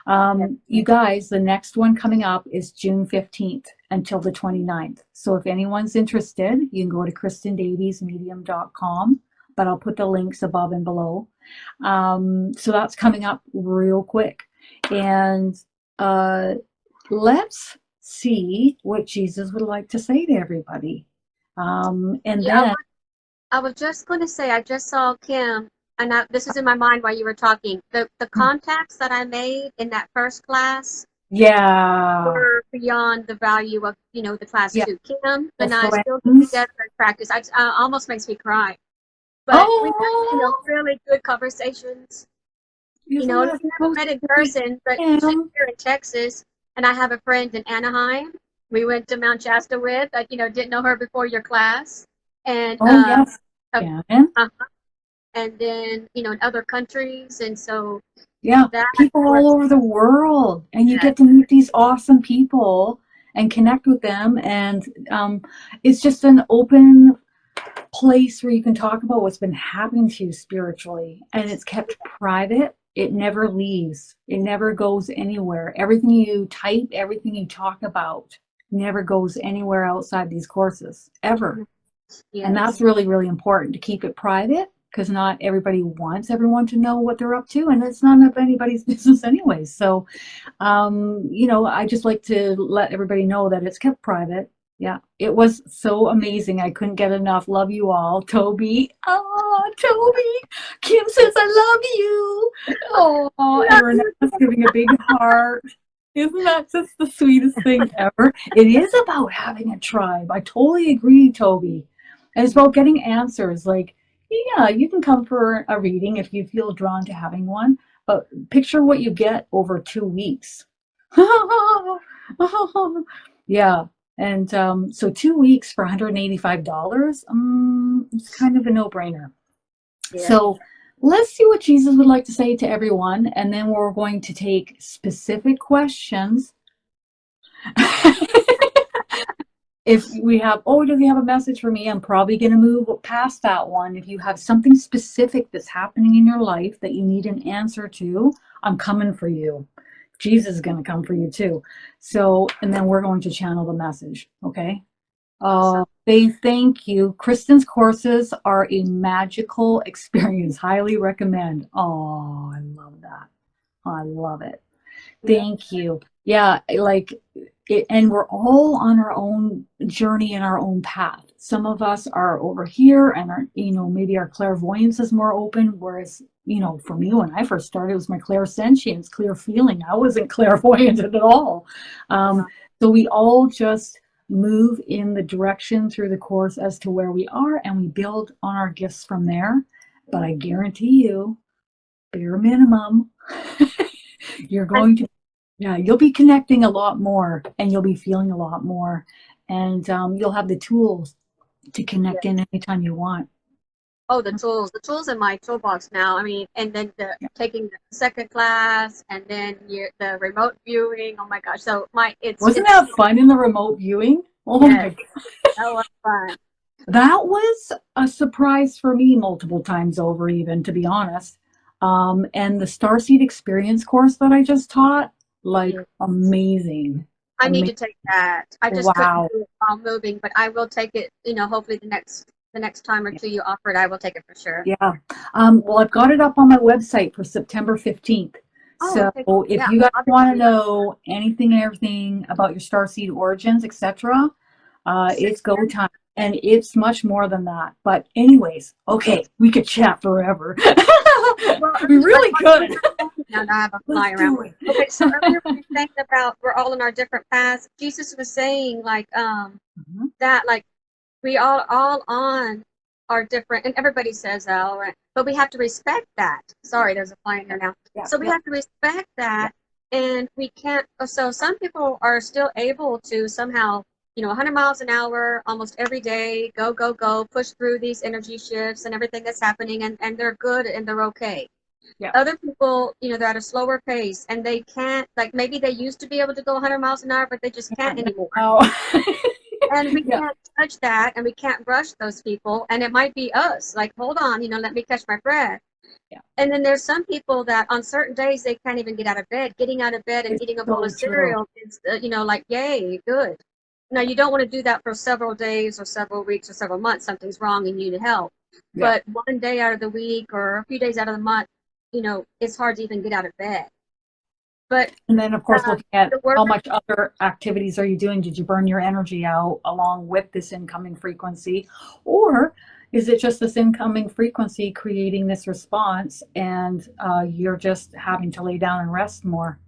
[SPEAKER 2] Yes.
[SPEAKER 1] You guys, the next one coming up is June 15th until the 29th. So if anyone's interested, you can go to KristinDaviesMedium.com, but I'll put the links above and below. So that's coming up real quick. And uh, let's see what Jesus would like to say to everybody. And
[SPEAKER 2] Yeah,
[SPEAKER 1] then,
[SPEAKER 2] I was just going to say, I just saw Kim, and this was in my mind while you were talking. The contacts that I made in that first class
[SPEAKER 1] yeah,
[SPEAKER 2] were beyond the value of, the class
[SPEAKER 1] yeah,
[SPEAKER 2] two. Kim
[SPEAKER 1] the
[SPEAKER 2] and I still get
[SPEAKER 1] friends.
[SPEAKER 2] together and practice. Almost makes me cry. But we have,
[SPEAKER 1] Oh,
[SPEAKER 2] really good conversations.
[SPEAKER 1] isn't
[SPEAKER 2] We've
[SPEAKER 1] that
[SPEAKER 2] never
[SPEAKER 1] so
[SPEAKER 2] met in
[SPEAKER 1] sweet,
[SPEAKER 2] person, but she's
[SPEAKER 1] Kim?
[SPEAKER 2] here in Texas, and I have a friend in Anaheim. We went to Mount Shasta with, didn't know her before your class. And
[SPEAKER 1] Oh, yes,
[SPEAKER 2] uh,
[SPEAKER 1] Shannon.
[SPEAKER 2] and then in other countries, and so
[SPEAKER 1] Yeah,
[SPEAKER 2] that
[SPEAKER 1] people
[SPEAKER 2] was
[SPEAKER 1] all over the world, and you
[SPEAKER 2] yeah,
[SPEAKER 1] get to meet these awesome people and connect with them. And it's just an open place where you can talk about what's been happening to you spiritually, and it's kept private. It never leaves, it never goes anywhere. Everything you type, everything you talk about never goes anywhere outside these courses ever. And that's
[SPEAKER 2] yes,
[SPEAKER 1] really, really important to keep it private, because not everybody wants everyone to know what they're up to, and it's none of anybody's business anyways. So, I just like to let everybody know that it's kept private. Yeah, it was so amazing. I couldn't get enough. Love you all. Toby. Oh, Toby. Kim says, I love you. Oh, and
[SPEAKER 2] love you.
[SPEAKER 1] Renee's giving a big heart. Isn't that just the sweetest thing ever? It is about having a tribe. I totally agree, Toby. And it's about getting answers. Like, yeah, you can come for a reading if you feel drawn to having one, but picture what you get over 2 weeks. Yeah. And so 2 weeks for $185, it's kind of a no-brainer.
[SPEAKER 2] Yeah.
[SPEAKER 1] So let's see what Jesus would like to say to everyone, and then we're going to take specific questions. If we have, oh, does he have a message for me? I'm probably going to move past that one. If you have something specific that's happening in your life that you need an answer to, I'm coming for you. Jesus is going to come for you too. So, and then we're going to channel the message. Okay.
[SPEAKER 2] Awesome.
[SPEAKER 1] They thank you. Kristin's courses are a magical experience. Highly recommend. Oh, I love that. I love it.
[SPEAKER 2] Yeah.
[SPEAKER 1] Thank you. Yeah, like it, and we're all on our own journey and our own path. Some of us are over here and are, maybe our clairvoyance is more open, whereas, for me, when I first started, it was my clairsentience, clear feeling. I wasn't clairvoyant at all.
[SPEAKER 2] Uh-huh.
[SPEAKER 1] So we all just move in the direction through the course as to where we are, and we build on our gifts from there. But I guarantee you, bare minimum, you're
[SPEAKER 2] And
[SPEAKER 1] going to, yeah, you'll be connecting a lot more, and you'll be feeling a lot more, and you'll have the tools to
[SPEAKER 2] yeah.
[SPEAKER 1] connect in anytime you want.
[SPEAKER 2] Oh, the tools in my toolbox now. I mean, and then
[SPEAKER 1] Yeah.
[SPEAKER 2] taking the second class, and then the remote viewing. Oh my gosh! So
[SPEAKER 1] Wasn't
[SPEAKER 2] it's
[SPEAKER 1] that fun in the remote viewing? Oh
[SPEAKER 2] yes,
[SPEAKER 1] my,
[SPEAKER 2] that was fun.
[SPEAKER 1] that was a surprise for me multiple times over, even to be honest. And the Starseed Experience course that I just taught, like
[SPEAKER 2] Yeah.
[SPEAKER 1] amazing,
[SPEAKER 2] I need
[SPEAKER 1] amazing.
[SPEAKER 2] to take that. I just couldn't
[SPEAKER 1] Wow.
[SPEAKER 2] do it while moving, but I will take it. Hopefully the next time or two you offer it, I will take it for sure.
[SPEAKER 1] Yeah. Well, I've got it up on my website for September 15th.
[SPEAKER 2] Oh,
[SPEAKER 1] So
[SPEAKER 2] okay.
[SPEAKER 1] if
[SPEAKER 2] Yeah,
[SPEAKER 1] you guys
[SPEAKER 2] I'll be
[SPEAKER 1] want to
[SPEAKER 2] ready.
[SPEAKER 1] know anything and everything about your starseed origins, etc.,
[SPEAKER 2] Say
[SPEAKER 1] it's go
[SPEAKER 2] again?
[SPEAKER 1] time. And it's much more than that. But anyways, okay, we could chat forever.
[SPEAKER 2] Well,
[SPEAKER 1] We
[SPEAKER 2] I
[SPEAKER 1] really
[SPEAKER 2] want to
[SPEAKER 1] could.
[SPEAKER 2] now that I have a
[SPEAKER 1] Let's
[SPEAKER 2] fly around.
[SPEAKER 1] do it.
[SPEAKER 2] Okay, so earlier we were saying about we're all in our different paths. Jesus was saying like
[SPEAKER 1] Mhm.
[SPEAKER 2] that like we all on are different, and everybody says that, all right, but we have to respect that. Sorry, there's a fly in here now.
[SPEAKER 1] Yeah,
[SPEAKER 2] So we
[SPEAKER 1] yeah,
[SPEAKER 2] have to respect
[SPEAKER 1] yeah.
[SPEAKER 2] that, and we can't. So some people are still able to somehow, 100 miles an hour almost every day, go go go, push through these energy shifts and everything that's happening, and they're good and they're okay.
[SPEAKER 1] Yeah.
[SPEAKER 2] Other people, they're at a slower pace and they can't, like maybe they used to be able to go 100 miles an hour, but they just
[SPEAKER 1] Yeah,
[SPEAKER 2] can't anymore.
[SPEAKER 1] no.
[SPEAKER 2] And we
[SPEAKER 1] Yeah.
[SPEAKER 2] can't judge that and we can't rush those people. And it might be us, like, hold on, let me catch my breath.
[SPEAKER 1] Yeah.
[SPEAKER 2] And then there's some people that on certain days they can't even get out of bed. Getting out of bed and
[SPEAKER 1] It's
[SPEAKER 2] eating a bowl
[SPEAKER 1] so
[SPEAKER 2] of
[SPEAKER 1] true.
[SPEAKER 2] cereal is, like, yay, good. Now, you don't want to do that for several days or several weeks or several months. Something's wrong and you need help.
[SPEAKER 1] Yeah.
[SPEAKER 2] But one day out of the week or a few days out of the month, it's hard to even get out of bed. But
[SPEAKER 1] And then, of course, looking at
[SPEAKER 2] the word,
[SPEAKER 1] how much other activities are you doing? Did you burn your energy out along with this incoming frequency? Or is it just this incoming frequency creating this response and you're just having to lay down and rest more?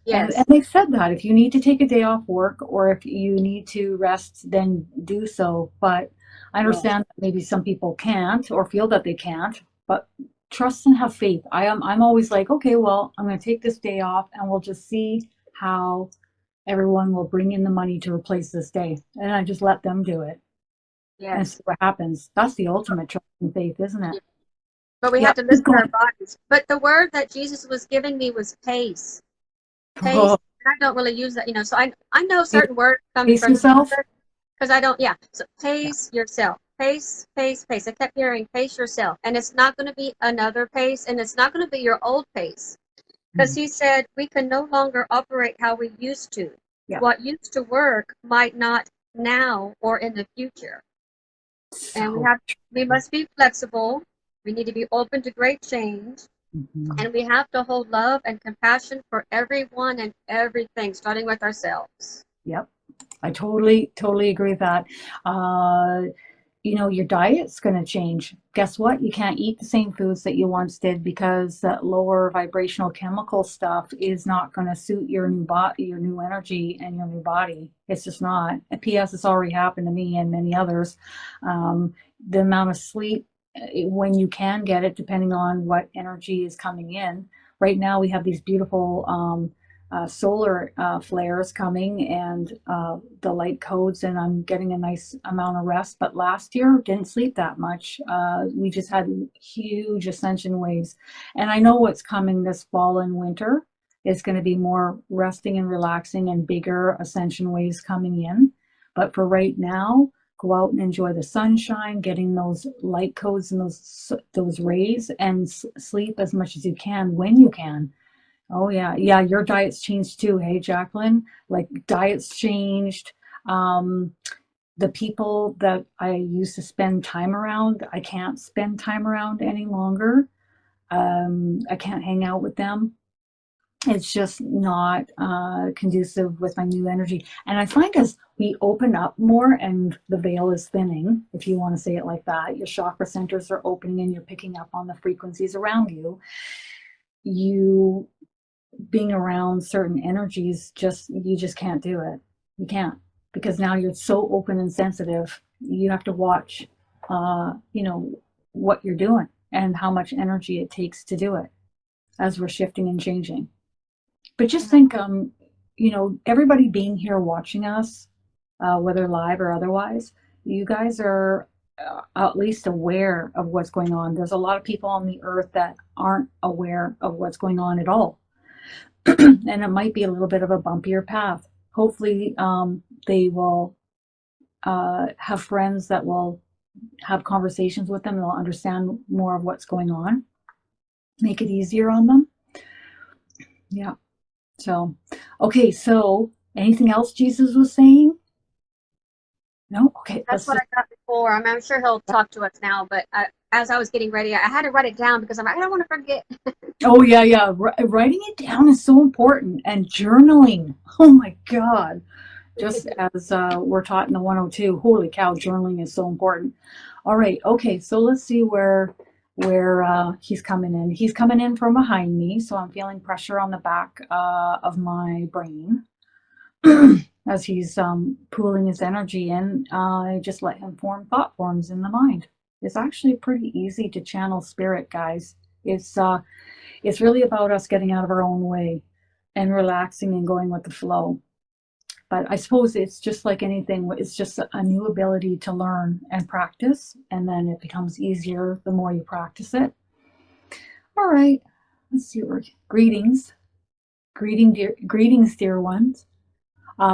[SPEAKER 1] And
[SPEAKER 2] yes,
[SPEAKER 1] they've said that if you need to take a day off work or if you need to rest, then do so. But I
[SPEAKER 2] yes,
[SPEAKER 1] understand that maybe some people can't or feel that they can't, but trust and have faith. I'm always like, okay, well, I'm going to take this day off and we'll just see how everyone will bring in the money to replace this day. And I just let them do it and see
[SPEAKER 2] yes.
[SPEAKER 1] what happens. That's the ultimate trust and faith, isn't it?
[SPEAKER 2] But we
[SPEAKER 1] Yeah,
[SPEAKER 2] have to
[SPEAKER 1] keep
[SPEAKER 2] listen to our
[SPEAKER 1] going.
[SPEAKER 2] bodies. But the word that Jesus was giving me was pace. Pace.
[SPEAKER 1] Oh,
[SPEAKER 2] I don't really use that, So I know
[SPEAKER 1] you
[SPEAKER 2] certain words come
[SPEAKER 1] pace
[SPEAKER 2] from
[SPEAKER 1] yourself.
[SPEAKER 2] because I don't. Yeah. So
[SPEAKER 1] Yeah.
[SPEAKER 2] pace yourself. Pace, pace, pace. I kept hearing pace yourself, and it's not going to be another pace, and it's not going to be your old pace, because
[SPEAKER 1] Mhm.
[SPEAKER 2] he said we can no longer operate how we used to.
[SPEAKER 1] Yeah.
[SPEAKER 2] What used to work might not now or in the future, and
[SPEAKER 1] So
[SPEAKER 2] we
[SPEAKER 1] true.
[SPEAKER 2] must be flexible. We need to be open to great change.
[SPEAKER 1] Mhm.
[SPEAKER 2] And we have to hold love and compassion for everyone and everything, starting with ourselves.
[SPEAKER 1] Yep. I totally agree with that. Uh, your diet's going to change. Guess what? You can't eat the same foods that you once did because that lower vibrational chemical stuff is not going to suit your new body, your new energy, and your new body. It's just not. And P.S. It's already happened to me and many others. The amount of sleep, when you can get it, depending on what energy is coming in. Right now, we have these beautiful solar flares coming and the light codes, and I'm getting a nice amount of rest. But last year, didn't sleep that much. We just had huge ascension waves. And I know what's coming this fall and winter. It's going to be more resting and relaxing and bigger ascension waves coming in. But for right now, go out and enjoy the sunshine, getting those light codes and those rays, and sleep as much as you can when you can. Oh yeah, yeah. Your diet's changed too, hey Jacqueline? Like diet's changed. Um, the people that I used to spend time around, I can't spend time around any longer. I can't hang out with them. It's just not conducive with my new energy. And I find as we open up more and the veil is thinning, if you want to say it like that, your chakra centers are opening and you're picking up on the frequencies around you. You being around certain energies, you just can't do it. You can't, because now you're so open and sensitive. You have to watch, what you're doing and how much energy it takes to do it as we're shifting and changing. But just think, everybody being here watching us, whether live or otherwise, you guys are at least aware of what's going on. There's a lot of people on the earth that aren't aware of what's going on at all. And it might be a little bit of a bumpier path. Hopefully, they will have friends that will have conversations with them. They'll understand more of what's going on, make it easier on them. Yeah. So, okay. So, anything else Jesus was saying? No? Okay.
[SPEAKER 2] That's what I got before. I'm sure he'll talk to us now, but as I was getting ready, I had to write it down because I don't want to forget.
[SPEAKER 1] Oh, yeah, yeah. Writing it down is so important. And journaling. Oh, my God. Just as we're taught in the 102, holy cow, journaling is so important. All right. Okay. So let's see where he's coming in. He's coming in from behind me. So I'm feeling pressure on the back of my brain. As he's pooling his energy in, I just let him form thought forms in the mind. It's actually pretty easy to channel spirit, guys. It's really about us getting out of our own way and relaxing and going with the flow. But I suppose it's just like anything. It's just a new ability to learn and practice, and then it becomes easier the more you practice it. All right, let's see. Greetings, greetings, dear ones.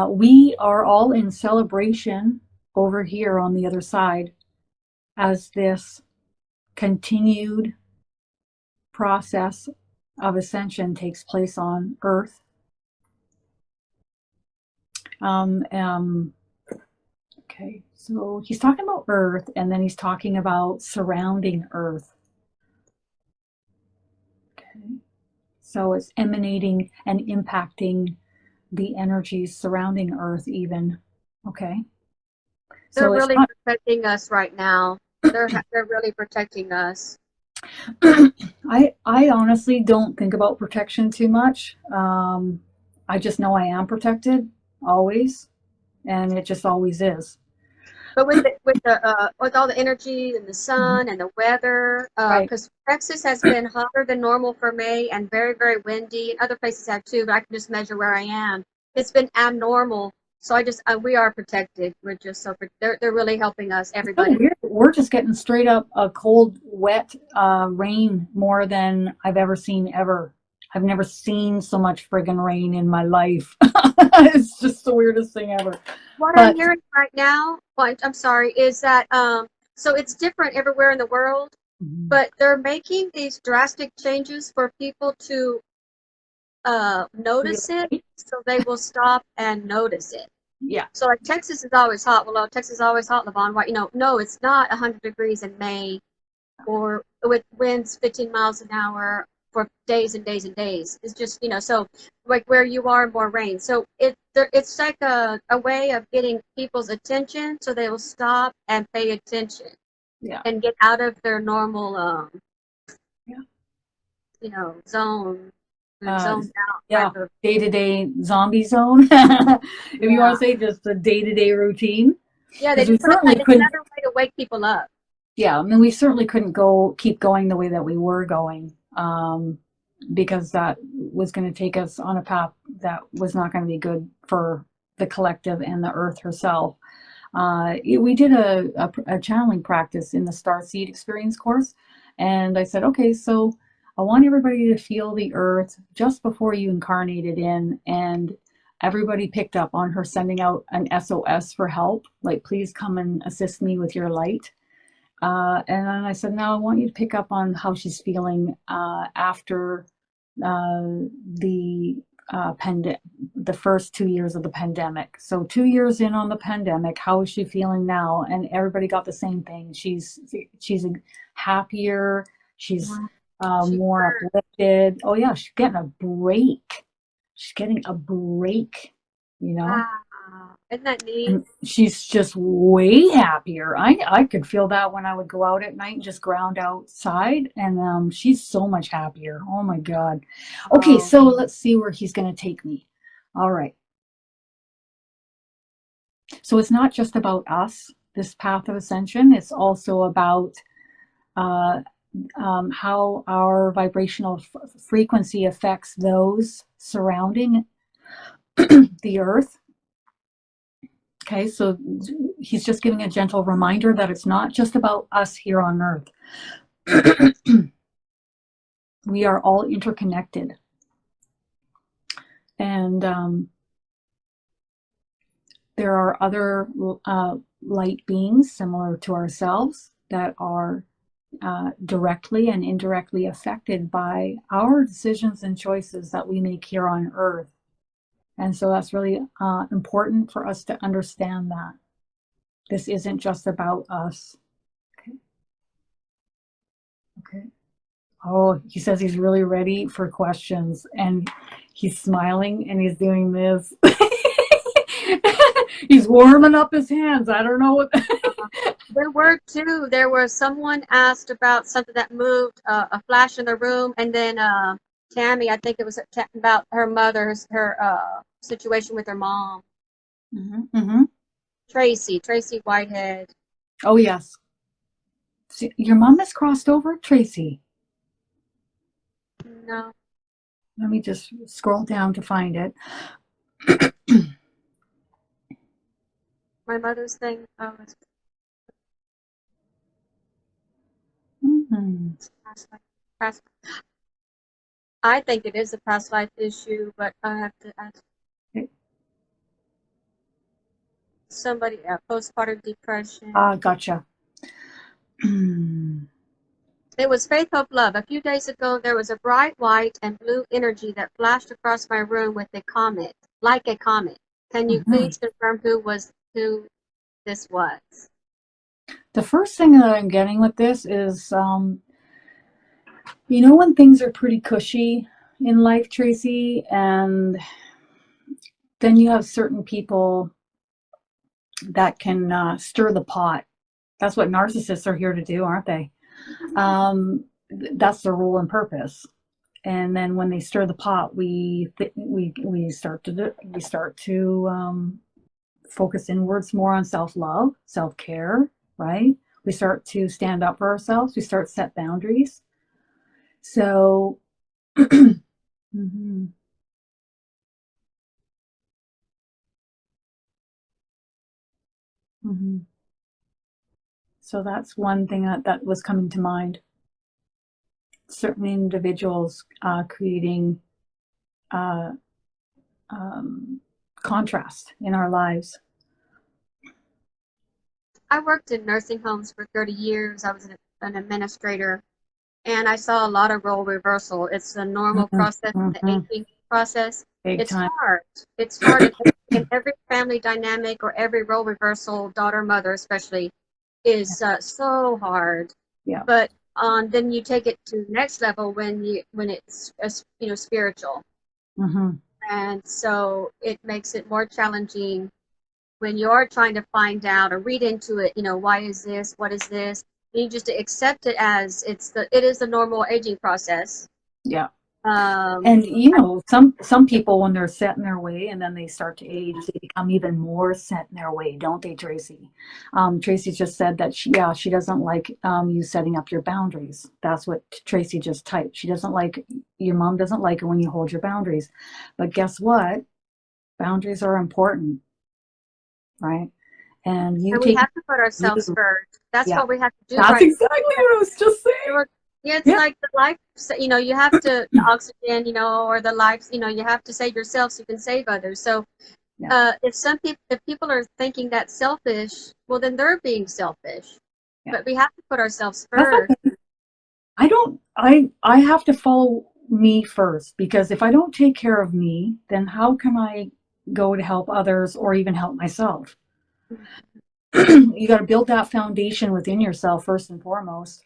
[SPEAKER 1] We are all in celebration over here on the other side as this continued process of ascension takes place on Earth. Okay, so he's talking about Earth, and then he's talking about surrounding Earth. Okay, so it's emanating and impacting the energies surrounding Earth even. Okay.
[SPEAKER 2] They're really protecting us right now. They're really protecting us.
[SPEAKER 1] I honestly don't think about protection too much. I just know I am protected always, and it just always is.
[SPEAKER 2] But with all the energy and the sun and the weather, because Texas has been hotter than normal for May and very, very windy, and other places have too, but I can just measure where I am. It's been abnormal. So we are protected. We're just they're really helping us, everybody.
[SPEAKER 1] So we're just getting straight up a cold, wet rain more than I've ever seen ever. I've never seen so much friggin' rain in my life. It's just the weirdest thing ever.
[SPEAKER 2] What I'm hearing right now, I'm sorry, is that so it's different everywhere in the world, but they're making these drastic changes for people to notice it, so they will stop and notice it.
[SPEAKER 1] Yeah.
[SPEAKER 2] So like Texas is always hot. Well, Texas is always hot, Levon. Why? No, it's not 100 degrees in May, or with winds 15 miles an hour for days and days and days. It's just so like where you are, more rain. So it's like a way of getting people's attention, so they will stop and pay attention.
[SPEAKER 1] Yeah.
[SPEAKER 2] And get out of their normal zone.
[SPEAKER 1] Day-to-day zombie zone. If you want to say just a day-to-day routine.
[SPEAKER 2] Yeah, they certainly couldn't. Another way to wake people up.
[SPEAKER 1] Yeah, I mean, we certainly couldn't keep going the way that we were going, because that was going to take us on a path that was not going to be good for the collective and the earth herself. We did a channeling practice in the Starseed Experience course, and I said, okay, so I want everybody to feel the earth just before you incarnated in, and everybody picked up on her sending out an SOS for help, like, please come and assist me with your light. And then I said, now I want you to pick up on how she's feeling after the the first 2 years of the pandemic. So 2 years in on the pandemic, how is she feeling now? And everybody got the same thing. She's happier. She's more uplifted. Oh yeah, she's getting a break. She's getting a break. You know.
[SPEAKER 2] Wow. Isn't that neat?
[SPEAKER 1] And she's just way happier. I could feel that when I would go out at night and just ground outside, and she's so much happier. Oh my God. Okay, so let's see where he's going to take me. All right. So it's not just about us, this path of ascension. It's also about how our vibrational frequency affects those surrounding the earth. Okay, so he's just giving a gentle reminder that it's not just about us here on earth. We are all interconnected. And there are other light beings similar to ourselves that are directly and indirectly affected by our decisions and choices that we make here on earth. And so that's really important for us to understand that this isn't just about us. Okay. Okay. Oh, he says he's really ready for questions, and he's smiling and he's doing this. He's warming up his hands. I don't know what.
[SPEAKER 2] There were two. There was someone asked about something that moved, a flash in the room, and then Tammy, I think it was about her mother's, her situation with her mom. Tracy Whitehead.
[SPEAKER 1] Oh yes. See, your mom has crossed over, Tracy?
[SPEAKER 2] No.
[SPEAKER 1] Let me just scroll down to find it.
[SPEAKER 2] My mother's thing. Oh, I think it is a past life issue, but I have to ask.
[SPEAKER 1] Okay.
[SPEAKER 2] Somebody, postpartum depression.
[SPEAKER 1] Gotcha.
[SPEAKER 2] It was Faith, Hope, Love. A few days ago, there was a bright white and blue energy that flashed across my room with a comet, like a comet. Can you please confirm who this was?
[SPEAKER 1] The first thing that I'm getting with this is, you know, when things are pretty cushy in life, Tracy, and then you have certain people that can stir the pot. That's what narcissists are here to do, aren't they? That's their role and purpose. And then when they stir the pot, we start to focus inwards more on self-love, self-care, right? We start to stand up for ourselves. We start to set boundaries. So, So that's one thing that was coming to mind. Certain individuals creating contrast in our lives.
[SPEAKER 2] I worked in nursing homes for 30 years. I was an administrator, and I saw a lot of role reversal. It's a normal process, the aging process. It's hard. It's hard in every family dynamic, or every role reversal, daughter, mother especially, is so hard.
[SPEAKER 1] Yeah.
[SPEAKER 2] But then you take it to the next level when it's spiritual. And so it makes it more challenging when you're trying to find out or read into it, why is this? What is this? You just accept it as it is the normal aging process.
[SPEAKER 1] Yeah. And
[SPEAKER 2] I-
[SPEAKER 1] some people, when they're set in their way and then they start to age, they become even more set in their way, don't they, Tracy? Tracy just said that she doesn't like you setting up your boundaries. That's what Tracy just typed. She doesn't like your mom doesn't like it when you hold your boundaries. But guess what? Boundaries are important, right? And you
[SPEAKER 2] and we
[SPEAKER 1] take
[SPEAKER 2] have to put
[SPEAKER 1] you,
[SPEAKER 2] ourselves first. That's
[SPEAKER 1] yeah.
[SPEAKER 2] what we have to do
[SPEAKER 1] That's
[SPEAKER 2] right
[SPEAKER 1] exactly what I was just saying.
[SPEAKER 2] now. Yeah, it's
[SPEAKER 1] Yeah,
[SPEAKER 2] like the life, you have to, the oxygen, or the life, you have to save yourself so you can save others. So
[SPEAKER 1] yeah.
[SPEAKER 2] if people are thinking that's selfish, well, then they're being selfish.
[SPEAKER 1] Yeah.
[SPEAKER 2] But we have to put ourselves
[SPEAKER 1] That's
[SPEAKER 2] first.
[SPEAKER 1] okay. I have to follow me first, because if I don't take care of me, then how can I go to help others or even help myself? You got to build that foundation within yourself first and foremost.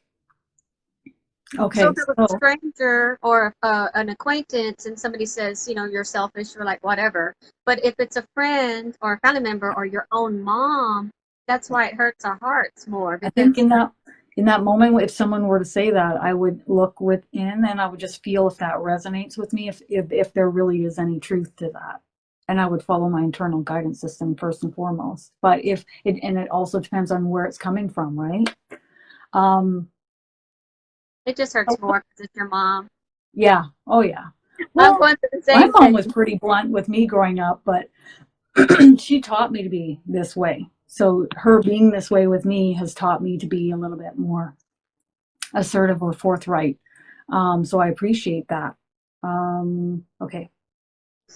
[SPEAKER 2] So
[SPEAKER 1] Okay,
[SPEAKER 2] if it was a
[SPEAKER 1] so
[SPEAKER 2] stranger or an acquaintance and somebody says, you're selfish or like whatever, but if it's a friend or a family member or your own mom, that's why it hurts our hearts more
[SPEAKER 1] I think
[SPEAKER 2] because
[SPEAKER 1] in that moment, if someone were to say that, I would look within and I would just feel if that resonates with me, if there really is any truth to that. And I would follow my internal guidance system first and foremost. But if it and it also depends on where it's coming from, right? Um,
[SPEAKER 2] it just hurts more because it's your mom.
[SPEAKER 1] yeah. Oh yeah.
[SPEAKER 2] I'm
[SPEAKER 1] Well,
[SPEAKER 2] going through the
[SPEAKER 1] my
[SPEAKER 2] same
[SPEAKER 1] mom
[SPEAKER 2] thing.
[SPEAKER 1] was pretty blunt with me growing up, but she taught me to be this way. So her being this way with me has taught me to be a little bit more assertive or forthright. So I appreciate that. Okay.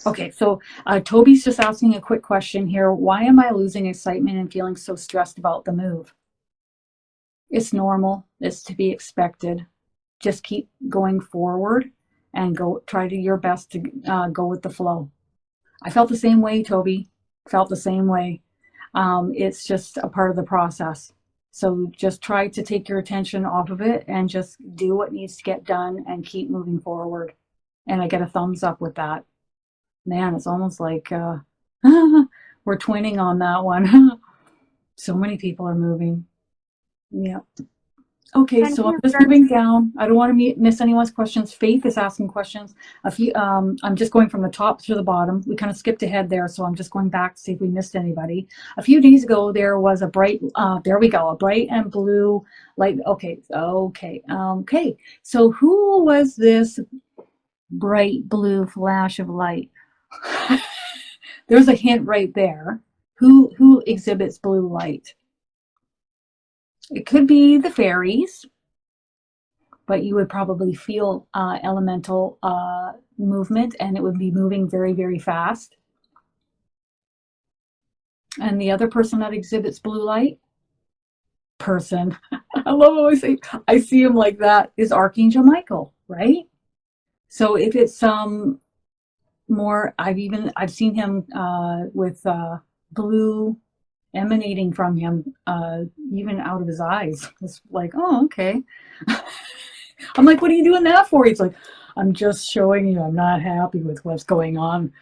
[SPEAKER 1] Okay. So Toby's just asking a quick question here. Why am I losing excitement and feeling so stressed about the move? It's normal. It's to be expected. Just keep going forward and go try to your best to go with the flow. I felt the same way, Toby. Felt the same way. It's just a part of the process. So just try to take your attention off of it and just do what needs to get done and keep moving forward. And I get a thumbs up with that. Man, it's almost like we're twinning on that one. So many people are moving. Yeah. Okay,
[SPEAKER 2] And
[SPEAKER 1] so I'm
[SPEAKER 2] you
[SPEAKER 1] just
[SPEAKER 2] guys,
[SPEAKER 1] moving down. I don't want to miss anyone's questions. Faith is asking questions. I'm just going from the top to the bottom. We kind of skipped ahead there, so I'm just going back to see if we missed anybody. A few days ago, there was a bright, there we go, a bright and blue light. Okay. So who was this bright blue flash of light? There's a hint right there. Who exhibits blue light? It could be the fairies, but you would probably feel elemental movement, and it would be moving very, very fast. And the other person that exhibits blue light person, I love how I see him like that, is Archangel Michael, right? So if it's more, I've seen him with blue emanating from him, even out of his eyes. It's like, oh, okay. I'm like, what are you doing that for? He's like, I'm just showing you I'm not happy with what's going on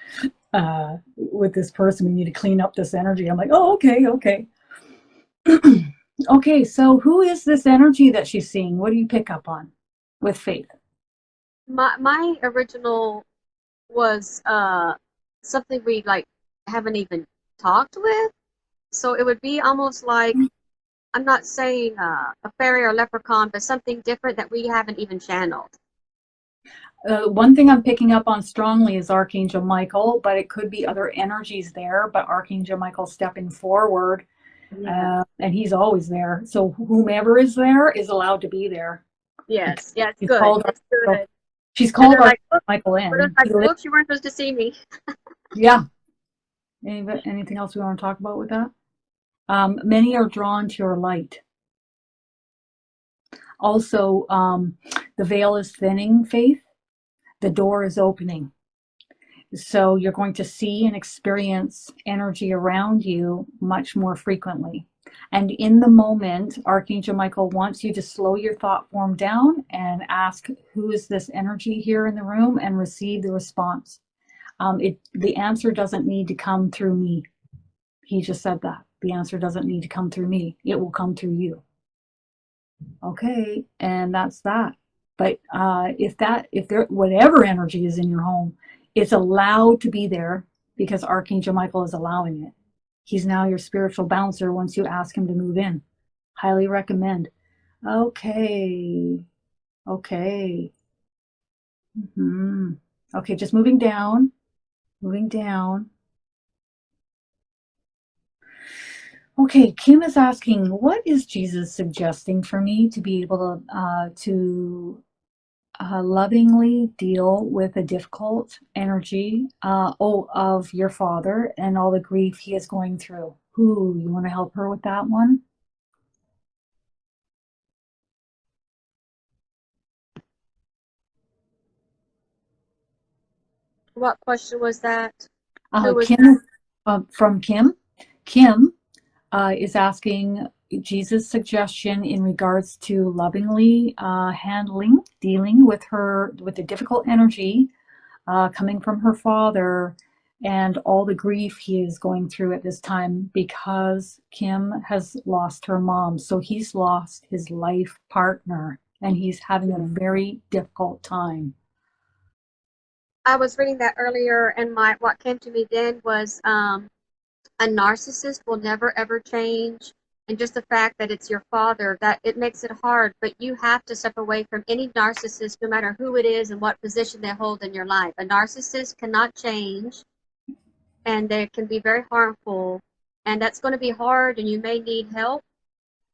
[SPEAKER 1] with this person. We need to clean up this energy. I'm like, oh, okay. Okay, so who is this energy that she's seeing? What do you pick up on with Faith?
[SPEAKER 2] my original was something we like haven't even talked with. So it would be almost like I'm not saying a fairy or leprechaun, but something different that we haven't even channeled.
[SPEAKER 1] One thing I'm picking up on strongly is Archangel Michael, but it could be other energies there. But Archangel Michael stepping forward,
[SPEAKER 2] Yeah.
[SPEAKER 1] and he's always there. So whomever is there is allowed to be there.
[SPEAKER 2] Yes. Yeah, it's
[SPEAKER 1] She's
[SPEAKER 2] good.
[SPEAKER 1] called
[SPEAKER 2] It's
[SPEAKER 1] Archangel,
[SPEAKER 2] good.
[SPEAKER 1] she's
[SPEAKER 2] And
[SPEAKER 1] called
[SPEAKER 2] they're like,
[SPEAKER 1] Archangel Michael in. He lives,
[SPEAKER 2] oops, you weren't supposed to see me.
[SPEAKER 1] yeah. Anything else we want to talk about with that? Many are drawn to your light. Also, the veil is thinning, Faith. The door is opening. So you're going to see and experience energy around you much more frequently. And in the moment, Archangel Michael wants you to slow your thought form down and ask, who is this energy here in the room, and receive the response. The answer doesn't need to come through me. He just said that. The answer doesn't need to come through me. It will come through you. Okay, and that's that. But if there, whatever energy is in your home, it's allowed to be there because Archangel Michael is allowing it. He's now your spiritual bouncer once you ask him to move in. Highly recommend. Okay. Okay. Okay, just moving down. Moving down. Okay, Kim is asking, what is Jesus suggesting for me to be able to lovingly deal with the difficult energy of your father and all the grief he is going through? Ooh, you want to help her with that one?
[SPEAKER 2] What question was that? Who was that?
[SPEAKER 1] Kim, from Kim. Kim is asking Jesus' suggestion in regards to lovingly dealing with the difficult energy coming from her father and all the grief he is going through at this time because Kim has lost her mom. So he's lost his life partner and he's having a very difficult time.
[SPEAKER 2] I was reading that earlier, and what came to me then was a narcissist will never ever change, and just the fact that it's your father, that it makes it hard. But you have to step away from any narcissist, no matter who it is and what position they hold in your life. A narcissist cannot change, and they can be very harmful, and that's going to be hard. And you may need help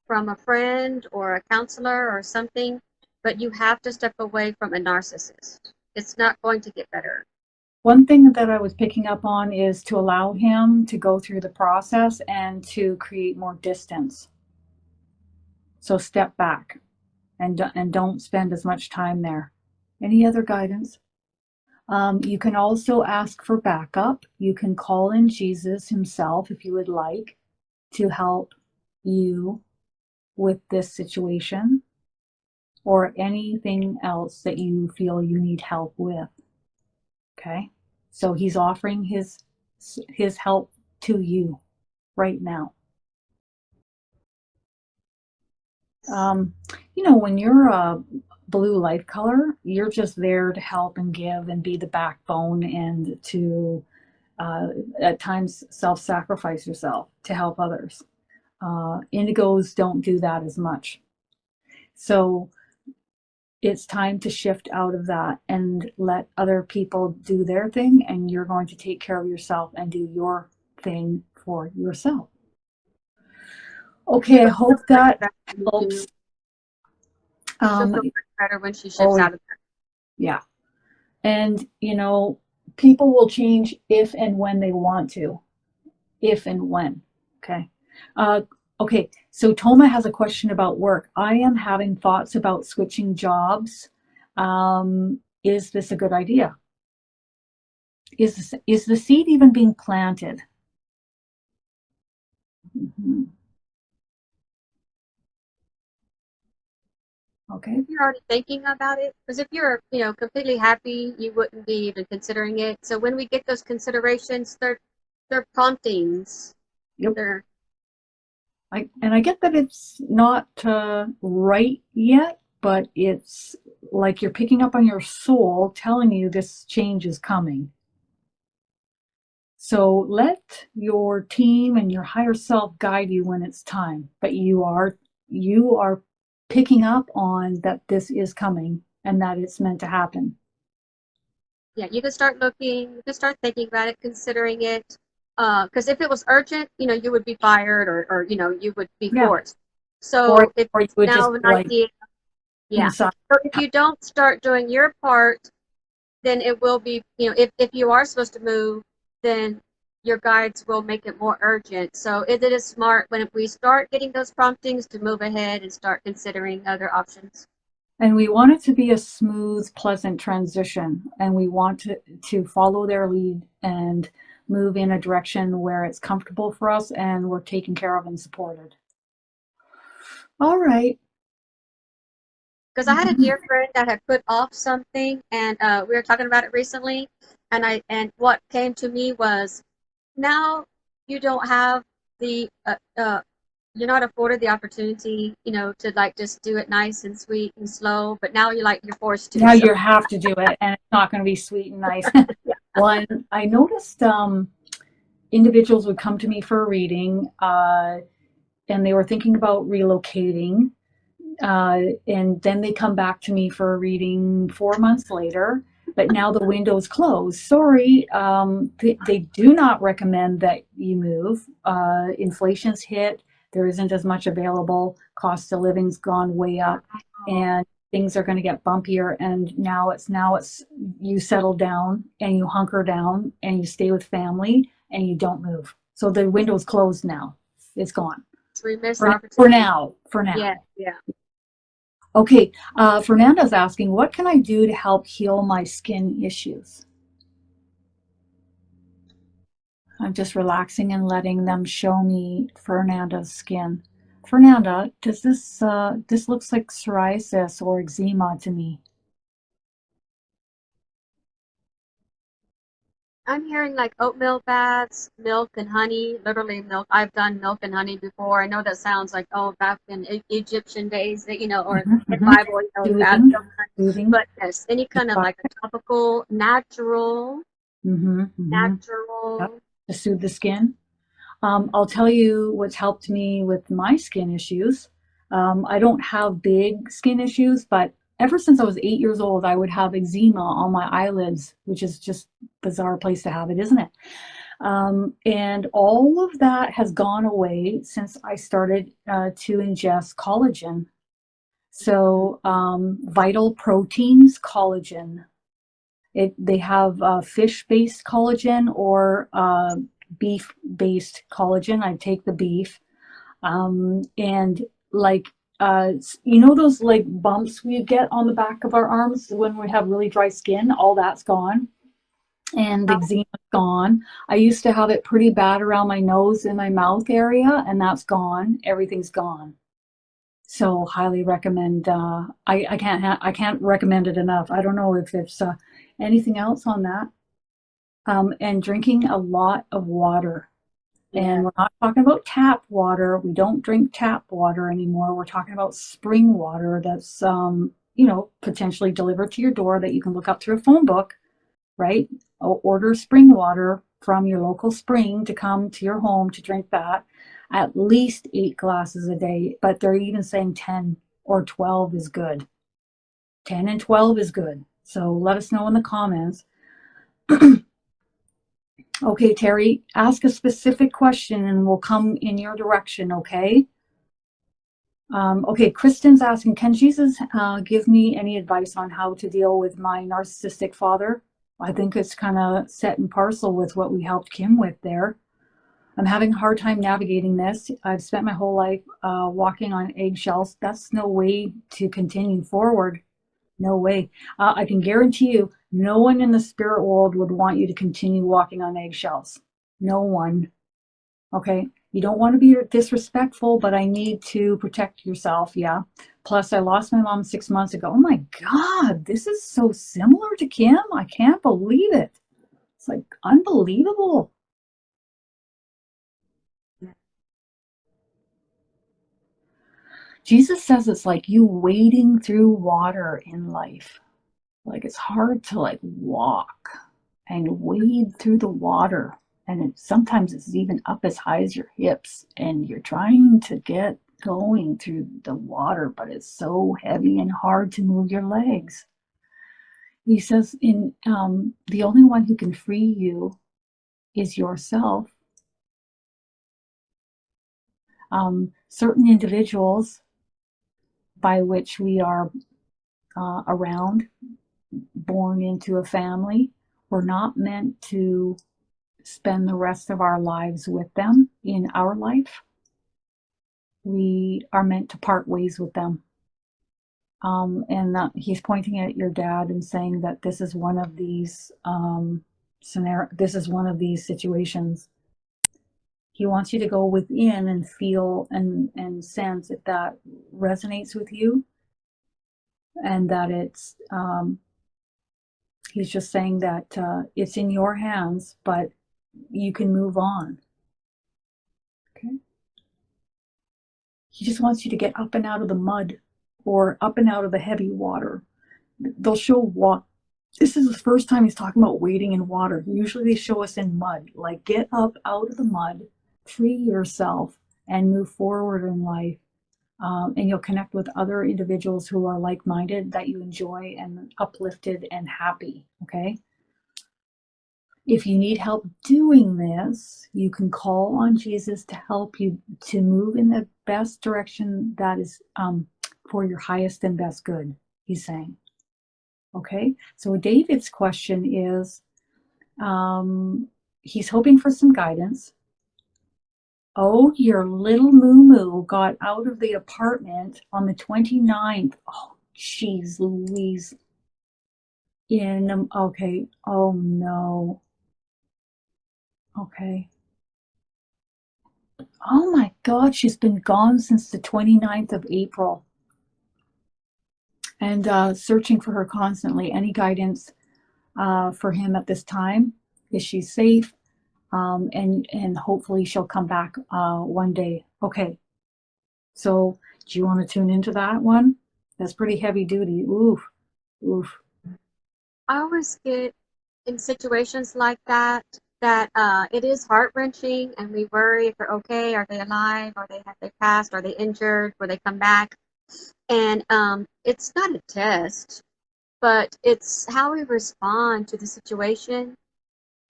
[SPEAKER 2] from a friend or a counselor or something, but you have to step away from a narcissist. It's not going to get better.
[SPEAKER 1] One thing that I was picking up on is to allow him to go through the process and to create more distance. So step back and don't spend as much time there. Any other guidance? You can also ask for backup. You can call in Jesus himself if you would like to help you with this situation or anything else that you feel you need help with. Okay? So he's offering his help to you right now. When you're a blue life color, you're just there to help and give and be the backbone and to at times self-sacrifice yourself to help others. Indigos don't do that as much. So it's time to shift out of that and let other people do their thing, and you're going to take care of yourself and do your thing for yourself. Okay, I hope that helps.
[SPEAKER 2] She'll feel much better when she shifts out of that.
[SPEAKER 1] Yeah. And, people will change if and when they want to. If and when. Okay. Okay. So Toma has a question about work. I am having thoughts about switching jobs. Is this a good idea? Is the seed even being planted? Mm-hmm. Okay.
[SPEAKER 2] If you're already thinking about it, because if you're, completely happy, you wouldn't be even considering it. So when we get those considerations, they're promptings.
[SPEAKER 1] Yep. I get that it's not right yet, but it's like you're picking up on your soul telling you this change is coming. So let your team and your higher self guide you when it's time. But you are picking up on that this is coming and that it's meant to happen.
[SPEAKER 2] Yeah, you can start looking, you can start thinking about it, considering it. Because if it was urgent, you would be fired or you would be forced. So if
[SPEAKER 1] or you
[SPEAKER 2] it's
[SPEAKER 1] would
[SPEAKER 2] now
[SPEAKER 1] just
[SPEAKER 2] an idea, yeah. So if you don't start doing your part, then it will be, if you are supposed to move, then your guides will make it more urgent. So it is smart when we start getting those promptings to move ahead and start considering other options.
[SPEAKER 1] And we want it to be a smooth, pleasant transition. And we want to follow their lead and move in a direction where it's comfortable for us and we're taken care of and supported. All right.
[SPEAKER 2] Because I had a dear friend that had put off something, and we were talking about it recently, and what came to me was, now you don't have the you're not afforded the opportunity, you know, to like just do it nice and sweet and slow. But now you're forced to.
[SPEAKER 1] Now
[SPEAKER 2] So
[SPEAKER 1] you have to do it, and it's not going to be sweet and nice. Well, I noticed individuals would come to me for a reading, and they were thinking about relocating, and then they come back to me for a reading 4 months later. But now the window's closed. Sorry, they do not recommend that you move. Inflation's hit. There isn't as much available. Cost of living's gone way up, and things are going to get bumpier. And now it's you settle down and you hunker down and you stay with family and you don't move. So the window's closed now. It's gone
[SPEAKER 2] we missed
[SPEAKER 1] for,
[SPEAKER 2] opportunity.
[SPEAKER 1] now. For now.
[SPEAKER 2] Yeah, yeah.
[SPEAKER 1] Okay, Fernanda's asking, what can I do to help heal my skin issues? I'm just relaxing and letting them show me Fernanda's skin. Fernanda, does this looks like psoriasis or eczema to me?
[SPEAKER 2] I'm hearing like oatmeal baths, milk and honey, literally milk. I've done milk and honey before. I know that sounds like, oh, back in Egyptian days, that, you know, or in Bible, you know, bath,
[SPEAKER 1] Soothing,
[SPEAKER 2] milk and honey.
[SPEAKER 1] soothing.
[SPEAKER 2] But yes, any kind of like a topical, natural,
[SPEAKER 1] Mm-hmm, mm-hmm. Yep.
[SPEAKER 2] natural.
[SPEAKER 1] To soothe the skin. I'll tell you what's helped me with my skin issues. I don't have big skin issues, but ever since I was 8 years old, I would have eczema on my eyelids, which is just a bizarre place to have it, isn't it? And all of that has gone away since I started to ingest collagen. So, Vital Proteins collagen. They have fish-based collagen or beef-based collagen. I take the beef, and like those like bumps we get on the back of our arms when we have really dry skin. All that's gone, and the eczema's gone. I used to have it pretty bad around my nose and my mouth area, and that's gone. Everything's gone. So highly recommend. I can't recommend it enough. I don't know if it's anything else on that. And drinking a lot of water. And we're not talking about tap water. We don't drink tap water anymore. We're talking about spring water that's potentially delivered to your door that you can look up through a phone book, right? Order spring water from your local spring to come to your home to drink that. At least 8 glasses a day, but they're even saying 10 or 12 is good. 10 and 12 is good. So let us know in the comments. Okay, Terry, ask a specific question and we'll come in your direction, okay? Okay, Kristin's asking, can Jesus give me any advice on how to deal with my narcissistic father? I think it's kind of set and parcel with what we helped Kim with there. I'm having a hard time navigating this. I've spent my whole life walking on eggshells. That's no way to continue forward. No way. I can guarantee you, no one in the spirit world would want you to continue walking on eggshells. No one. Okay? You don't want to be disrespectful, but I need to protect yourself. Yeah. Plus, I lost my mom 6 months ago. Oh my God, this is so similar to Kim. I can't believe it. It's like unbelievable. Jesus says it's like you wading through water in life. Like it's hard to like walk and wade through the water. And sometimes it's even up as high as your hips. And you're trying to get going through the water, but it's so heavy and hard to move your legs. He says, the only one who can free you is yourself. Certain individuals by which we are around, born into a family, we're not meant to spend the rest of our lives with them in our life. We are meant to part ways with them. And he's pointing at your dad and saying that this is one of these this is one of these situations. He wants you to go within and feel and sense if that resonates with you, and that it's he's just saying that it's in your hands, but you can move on. Okay. He just wants you to get up and out of the mud or up and out of the heavy water. They'll show what. This is the first time he's talking about wading in water. Usually they show us in mud. Like, get up out of the mud, free yourself, and move forward in life. And you'll connect with other individuals who are like-minded, that you enjoy, and uplifted and happy. Okay. If you need help doing this, you can call on Jesus to help you to move in the best direction that is for your highest and best good, he's saying. Okay, so David's question is, he's hoping for some guidance. Oh, your little moo-moo got out of the apartment on the 29th. Oh, jeez Louise. Okay, oh no. Okay. Oh my God, she's been gone since the 29th of April. And searching for her constantly. Any guidance for him at this time? Is she safe? And hopefully she'll come back one day. Okay. So do you want to tune into that one? That's pretty heavy duty. Oof. Oof.
[SPEAKER 2] I always get in situations like that it is heart-wrenching, and we worry if they're okay, are they alive, have they passed, are they injured, will they come back? And it's not a test, but it's how we respond to the situation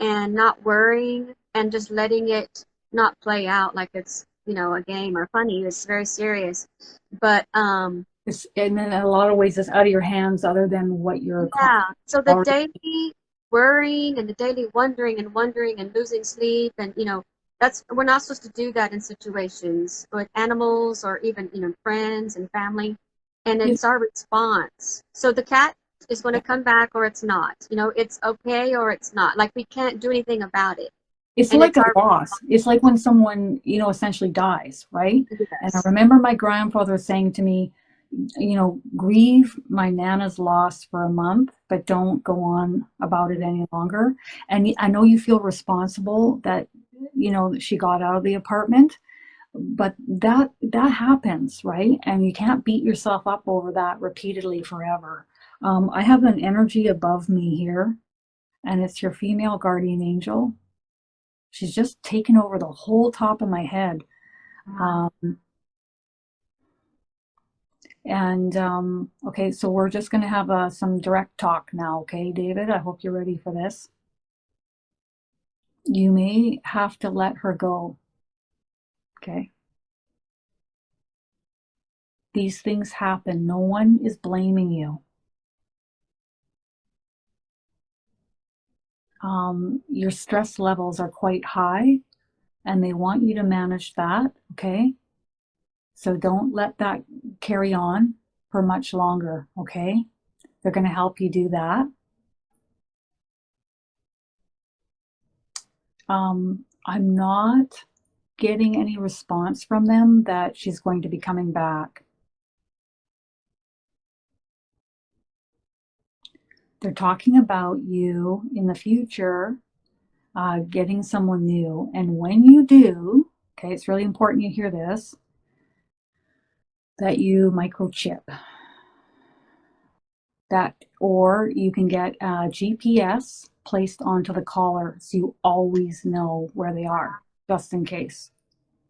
[SPEAKER 2] and not worrying and just letting it not play out like it's, a game or funny. It's very serious. But
[SPEAKER 1] and then in a lot of ways it's out of your hands, other than what you're
[SPEAKER 2] so the daily worrying and the daily wondering and losing sleep, and we're not supposed to do that in situations with animals or even friends and family, and it's our response. So the cat is going to come back or it's not. It's okay or it's not. Like, we can't do anything about it.
[SPEAKER 1] It's
[SPEAKER 2] and
[SPEAKER 1] like a loss. It's like when someone, essentially dies, right?
[SPEAKER 2] Yes.
[SPEAKER 1] And I remember my grandfather saying to me, grieve my Nana's loss for a month, but don't go on about it any longer. And I know you feel responsible that, she got out of the apartment, but that happens, right? And you can't beat yourself up over that repeatedly forever. I have an energy above me here, and it's your female guardian angel. She's just taken over the whole top of my head. Okay, so we're just going to have some direct talk now, okay, David? I hope you're ready for this. You may have to let her go, okay? These things happen. No one is blaming you. Your stress levels are quite high, and they want you to manage that, okay? So don't let that carry on for much longer, okay? They're going to help you do that. I'm not getting any response from them that she's going to be coming back. They're talking about you in the future getting someone new. And when you do, okay, it's really important you hear this, that you microchip. Or you can get a GPS placed onto the collar so you always know where they are, just in case.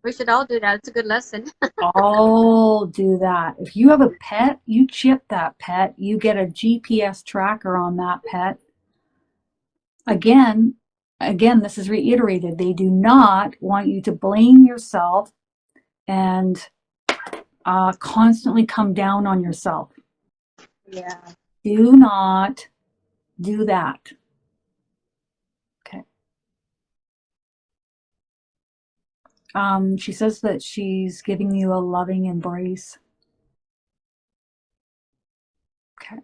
[SPEAKER 2] We should all do that. It's a good lesson.
[SPEAKER 1] All do that. If you have a pet, you chip that pet. You get a GPS tracker on that pet. Again, this is reiterated. They do not want you to blame yourself and constantly come down on yourself.
[SPEAKER 2] Yeah.
[SPEAKER 1] Do not do that. Okay. She says that she's giving you a loving embrace. Okay.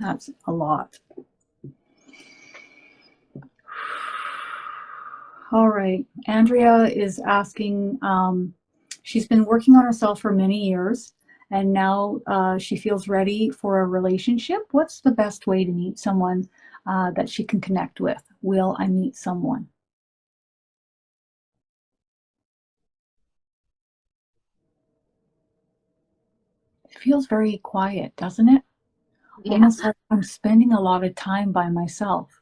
[SPEAKER 1] That's a lot. All right. Andrea is asking, she's been working on herself for many years, and now she feels ready for a relationship. What's the best way to meet someone that she can connect with? Will I meet someone? feels very quiet, doesn't it?
[SPEAKER 2] Yeah.
[SPEAKER 1] Almost like I'm spending a lot of time by myself.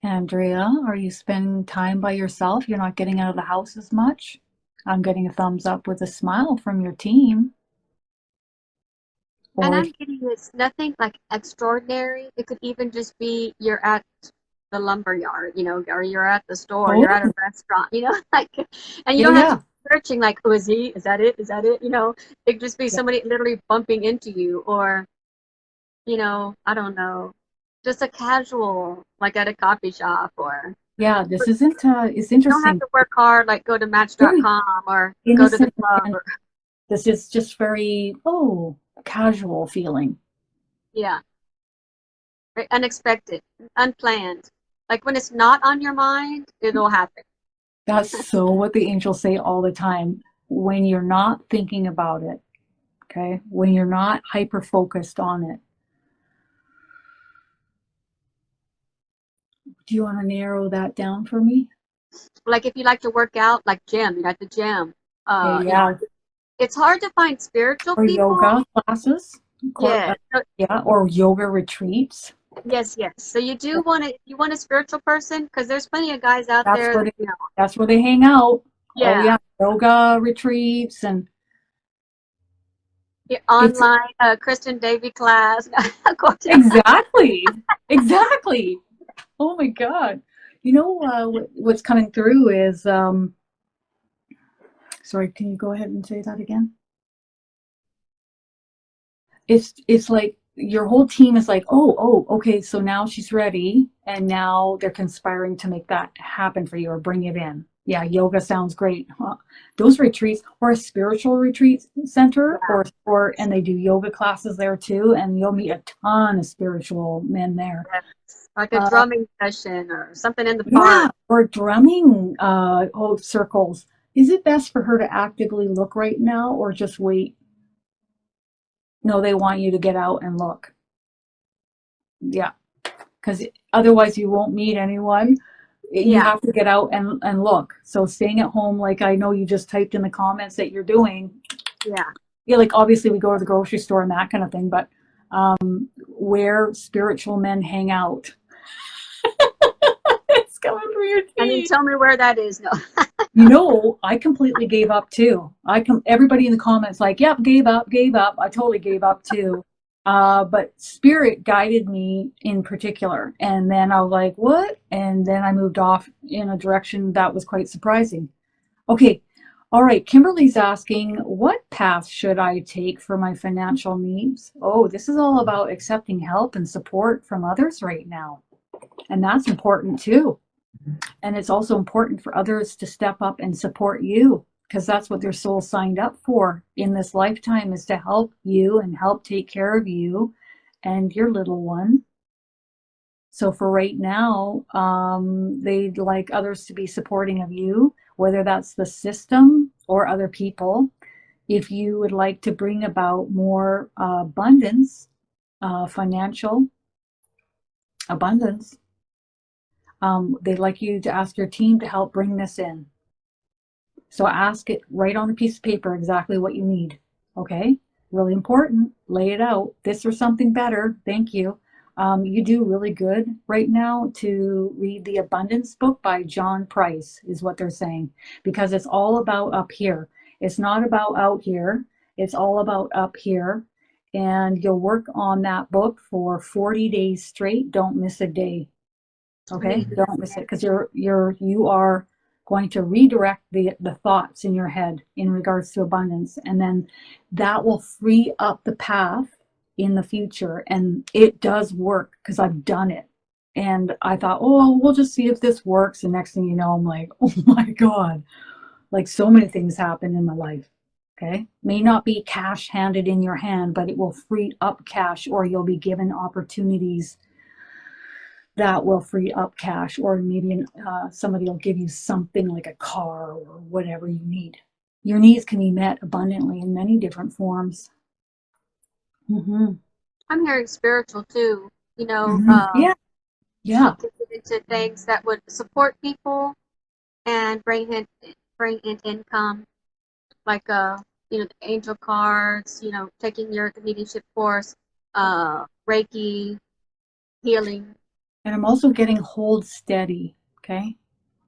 [SPEAKER 1] Andrea, are you spending time by yourself? You're not getting out of the house as much? I'm getting a thumbs up with a smile from your team.
[SPEAKER 2] And
[SPEAKER 1] Or
[SPEAKER 2] I'm getting it's nothing like extraordinary. It could even just be you're at the lumber yard, or you're at the store, you're at a
[SPEAKER 1] totally.
[SPEAKER 2] restaurant, like, and you
[SPEAKER 1] Yeah,
[SPEAKER 2] don't have to
[SPEAKER 1] yeah,
[SPEAKER 2] be searching like, oh, is he? Is that it? Is that it? It could just be
[SPEAKER 1] yeah.
[SPEAKER 2] somebody literally bumping into you, or I don't know, just a casual, like at a coffee shop, or
[SPEAKER 1] Yeah, this
[SPEAKER 2] but
[SPEAKER 1] isn't it's
[SPEAKER 2] you don't have
[SPEAKER 1] interesting.
[SPEAKER 2] to work hard, like go to
[SPEAKER 1] Very
[SPEAKER 2] Match.com or go to the
[SPEAKER 1] innocent
[SPEAKER 2] club,
[SPEAKER 1] and
[SPEAKER 2] or
[SPEAKER 1] this is just very, casual feeling.
[SPEAKER 2] yeah, right? Unexpected, unplanned. Like when it's not on your mind, it'll happen.
[SPEAKER 1] That's so what the angels say all the time. When you're not thinking about it, okay? When you're not hyper focused on it. Do you want to narrow that down for me?
[SPEAKER 2] Like if you like to work out, like gym, you at the gym.
[SPEAKER 1] Okay,
[SPEAKER 2] Uh, you know,
[SPEAKER 1] yeah.
[SPEAKER 2] it's hard to find spiritual
[SPEAKER 1] Or
[SPEAKER 2] people.
[SPEAKER 1] yoga classes,
[SPEAKER 2] Yeah. So,
[SPEAKER 1] yeah, or yoga retreats.
[SPEAKER 2] yes, yes. So you do want to, you want a spiritual person because there's plenty of guys out
[SPEAKER 1] That's
[SPEAKER 2] there
[SPEAKER 1] where
[SPEAKER 2] that,
[SPEAKER 1] they that's where they hang out. Oh
[SPEAKER 2] yeah,
[SPEAKER 1] yeah, yoga retreats and
[SPEAKER 2] yeah,
[SPEAKER 1] it's
[SPEAKER 2] online Kristin Davies class. Go to-
[SPEAKER 1] exactly, exactly. Oh my God. You know what's coming through is sorry, can you go ahead and say that again? It's like your whole team is like, okay, so now she's ready, and now they're conspiring to make that happen for you or bring it in. Yeah, yoga sounds great. Huh? Those retreats or a spiritual retreat center,
[SPEAKER 2] yeah,
[SPEAKER 1] and they do yoga classes there too, and you'll meet a ton of spiritual men there.
[SPEAKER 2] yes. Like a
[SPEAKER 1] Uh,
[SPEAKER 2] drumming session or something in the
[SPEAKER 1] yeah,
[SPEAKER 2] park.
[SPEAKER 1] or drumming circles. Is it best for her to actively look right now or just wait? No, they want you to get out and look. Yeah, because otherwise you won't meet anyone. You
[SPEAKER 2] Yeah,
[SPEAKER 1] have to get out and look. So staying at home, like I know you just typed in the comments that you're doing,
[SPEAKER 2] yeah.
[SPEAKER 1] yeah, like obviously we go to the grocery store and that kind of thing, but where spiritual men hang out, it's coming for your
[SPEAKER 2] And then
[SPEAKER 1] teeth.
[SPEAKER 2] tell me where that is. No.
[SPEAKER 1] I completely gave up too. Everybody in the comments like, yep, gave up. I totally gave up too. But spirit guided me in particular. And then I was like, what? And then I moved off in a direction that was quite surprising. Okay. All right. Kimberly's asking, what path should I take for my financial needs? Oh, this is all about accepting help and support from others right now. And that's important too. And it's also important for others to step up and support you because that's what their soul signed up for in this lifetime is to help you and help take care of you and your little one. So for right now, they'd like others to be supporting of you, whether that's the system or other people. If you would like to bring about more abundance, financial abundance, they'd like you to ask your team to help bring this in. So ask it, write on a piece of paper exactly what you need. Okay? Really important. Lay it out. This or something better. Thank you. You do really good right now to read the Abundance book by John Price, is what they're saying, because it's all about up here. It's not about out here. It's all about up here. And you'll work on that book for 40 days straight. Don't miss a day. Okay,
[SPEAKER 2] Amazing.
[SPEAKER 1] don't miss it because you are going to redirect the thoughts in your head in regards to abundance, and then that will free up the path in the future. And it does work because I've done it. And I thought, oh, we'll just see if this works. And next thing you know, I'm like, oh my God, like so many things happen in my life. Okay, may not be cash handed in your hand, but it will free up cash, or you'll be given opportunities that will free up cash, or maybe somebody will give you something like a car or whatever you need. Your needs can be met abundantly in many different forms. Mm-hmm.
[SPEAKER 2] I'm hearing spiritual too.
[SPEAKER 1] Mm-hmm. Yeah,
[SPEAKER 2] She
[SPEAKER 1] yeah,
[SPEAKER 2] could get into things that would support people and bring in income, like the angel cards, taking your mediumship course, Reiki, healing.
[SPEAKER 1] And I'm also getting hold steady. Okay.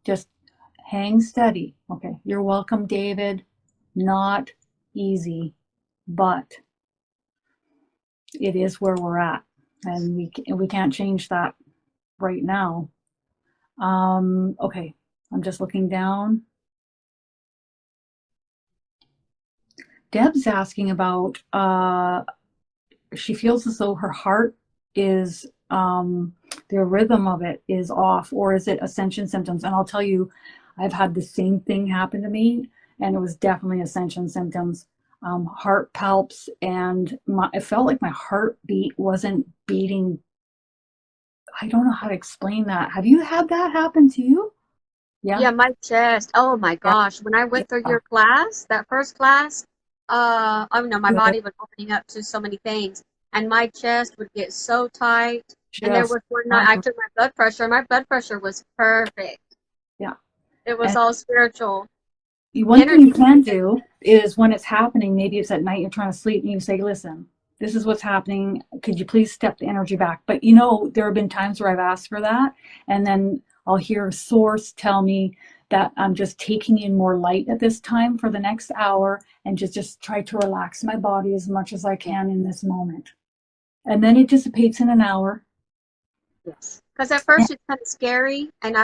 [SPEAKER 1] Just hang steady. Okay. You're welcome, David. Not easy, but it is where we're at. And we can't change that right now. Okay. I'm just looking down. Deb's asking about, she feels as though her heart is, the rhythm of it is off, or is it ascension symptoms? And I'll tell you, I've had the same thing happen to me, and it was definitely ascension symptoms. Heart palps, and it felt like my heartbeat wasn't beating. I don't know how to explain that. Have you had that happen to you? Yeah.
[SPEAKER 2] Yeah, my chest. Oh my
[SPEAKER 1] Yeah.
[SPEAKER 2] gosh. When I went through
[SPEAKER 1] Yeah.
[SPEAKER 2] your class, that first class, I know my
[SPEAKER 1] Good.
[SPEAKER 2] body was opening up to so many things, and my chest would get so tight. And there
[SPEAKER 1] Just
[SPEAKER 2] was one night I took my blood pressure, and my blood pressure was perfect.
[SPEAKER 1] yeah.
[SPEAKER 2] It was
[SPEAKER 1] And
[SPEAKER 2] all spiritual
[SPEAKER 1] one thing you
[SPEAKER 2] energy.
[SPEAKER 1] can do is when it's happening, maybe it's at night, you're trying to sleep, and you say, listen, this is what's happening. Could you please step the energy back? But there have been times where I've asked for that, and then I'll hear a source tell me that I'm just taking in more light at this time for the next hour, and just try to relax my body as much as I can in this moment. And then it dissipates in an hour.
[SPEAKER 2] Yes. Because at first it's kind of scary, and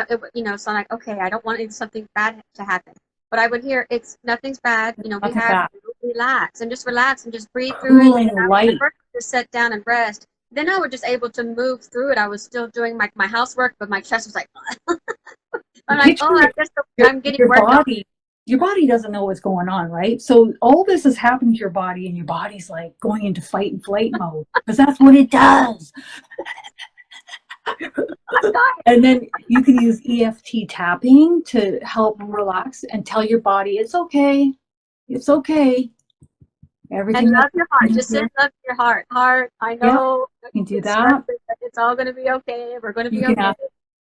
[SPEAKER 2] so I'm like, okay, I don't want something bad to happen. But I would hear nothing's bad. We
[SPEAKER 1] Nothing
[SPEAKER 2] have
[SPEAKER 1] bad.
[SPEAKER 2] relax and just breathe through it.
[SPEAKER 1] Cooling
[SPEAKER 2] At
[SPEAKER 1] light.
[SPEAKER 2] first, I just sit down and rest. Then I was just able to move through it. I was still doing my housework, but my chest was like, I'm like,
[SPEAKER 1] Picture
[SPEAKER 2] oh, I guess
[SPEAKER 1] your,
[SPEAKER 2] I'm getting
[SPEAKER 1] your
[SPEAKER 2] work done.
[SPEAKER 1] body. Your body doesn't know what's going on, right? So all this is happening to your body, and your body's like going into fight and flight mode, because that's what it does.
[SPEAKER 2] I'm dying.
[SPEAKER 1] And then you can use EFT tapping to help relax and tell your body it's okay. It's okay.
[SPEAKER 2] And
[SPEAKER 1] Everything
[SPEAKER 2] love your heart.
[SPEAKER 1] that's
[SPEAKER 2] Just say love your heart. Heart, I
[SPEAKER 1] yeah,
[SPEAKER 2] know
[SPEAKER 1] you can do
[SPEAKER 2] it's
[SPEAKER 1] that.
[SPEAKER 2] stressful, but it's all going to be okay. We're going to
[SPEAKER 1] You
[SPEAKER 2] be
[SPEAKER 1] can
[SPEAKER 2] okay.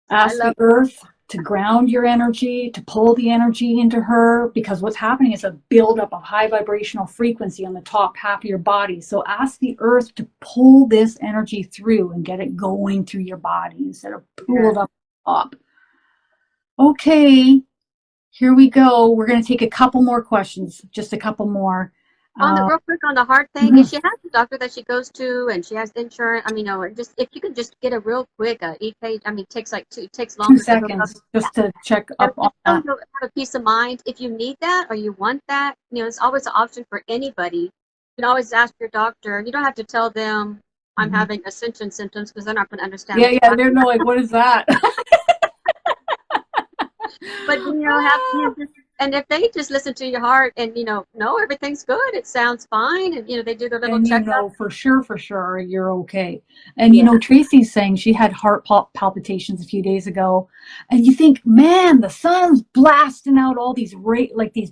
[SPEAKER 2] I
[SPEAKER 1] ask the
[SPEAKER 2] love
[SPEAKER 1] earth to ground your energy, to pull the energy into her, because what's happening is a buildup of high vibrational frequency on the top half of your body. So ask the earth to pull this energy through and get it going through your body instead of
[SPEAKER 2] her.
[SPEAKER 1] pulled up. Okay, here we go. We're going to take a couple more questions, just a couple more.
[SPEAKER 2] Real quick on the heart thing, if she has a doctor that she goes to and she has insurance, just if you could just get a real quick EKG, it takes
[SPEAKER 1] 2
[SPEAKER 2] longer to hook up.
[SPEAKER 1] seconds just to check
[SPEAKER 2] Yeah,
[SPEAKER 1] up on
[SPEAKER 2] just so
[SPEAKER 1] that.
[SPEAKER 2] you'll have a peace of mind. If you need that or you want that, it's always an option for anybody. You can always ask your doctor, and you don't have to tell them I'm
[SPEAKER 1] Mhm.
[SPEAKER 2] having ascension symptoms because they're not going to understand
[SPEAKER 1] Yeah,
[SPEAKER 2] what you're
[SPEAKER 1] yeah,
[SPEAKER 2] talking
[SPEAKER 1] they're no like, what is that?
[SPEAKER 2] But and if they just listen to your heart and no, everything's good, it sounds fine, and they do their little
[SPEAKER 1] Then
[SPEAKER 2] checkup.
[SPEAKER 1] for sure you're okay. And
[SPEAKER 2] Yeah,
[SPEAKER 1] Tracy's saying she had heart palpitations a few days ago, and you think, man, the sun's blasting out all these like these,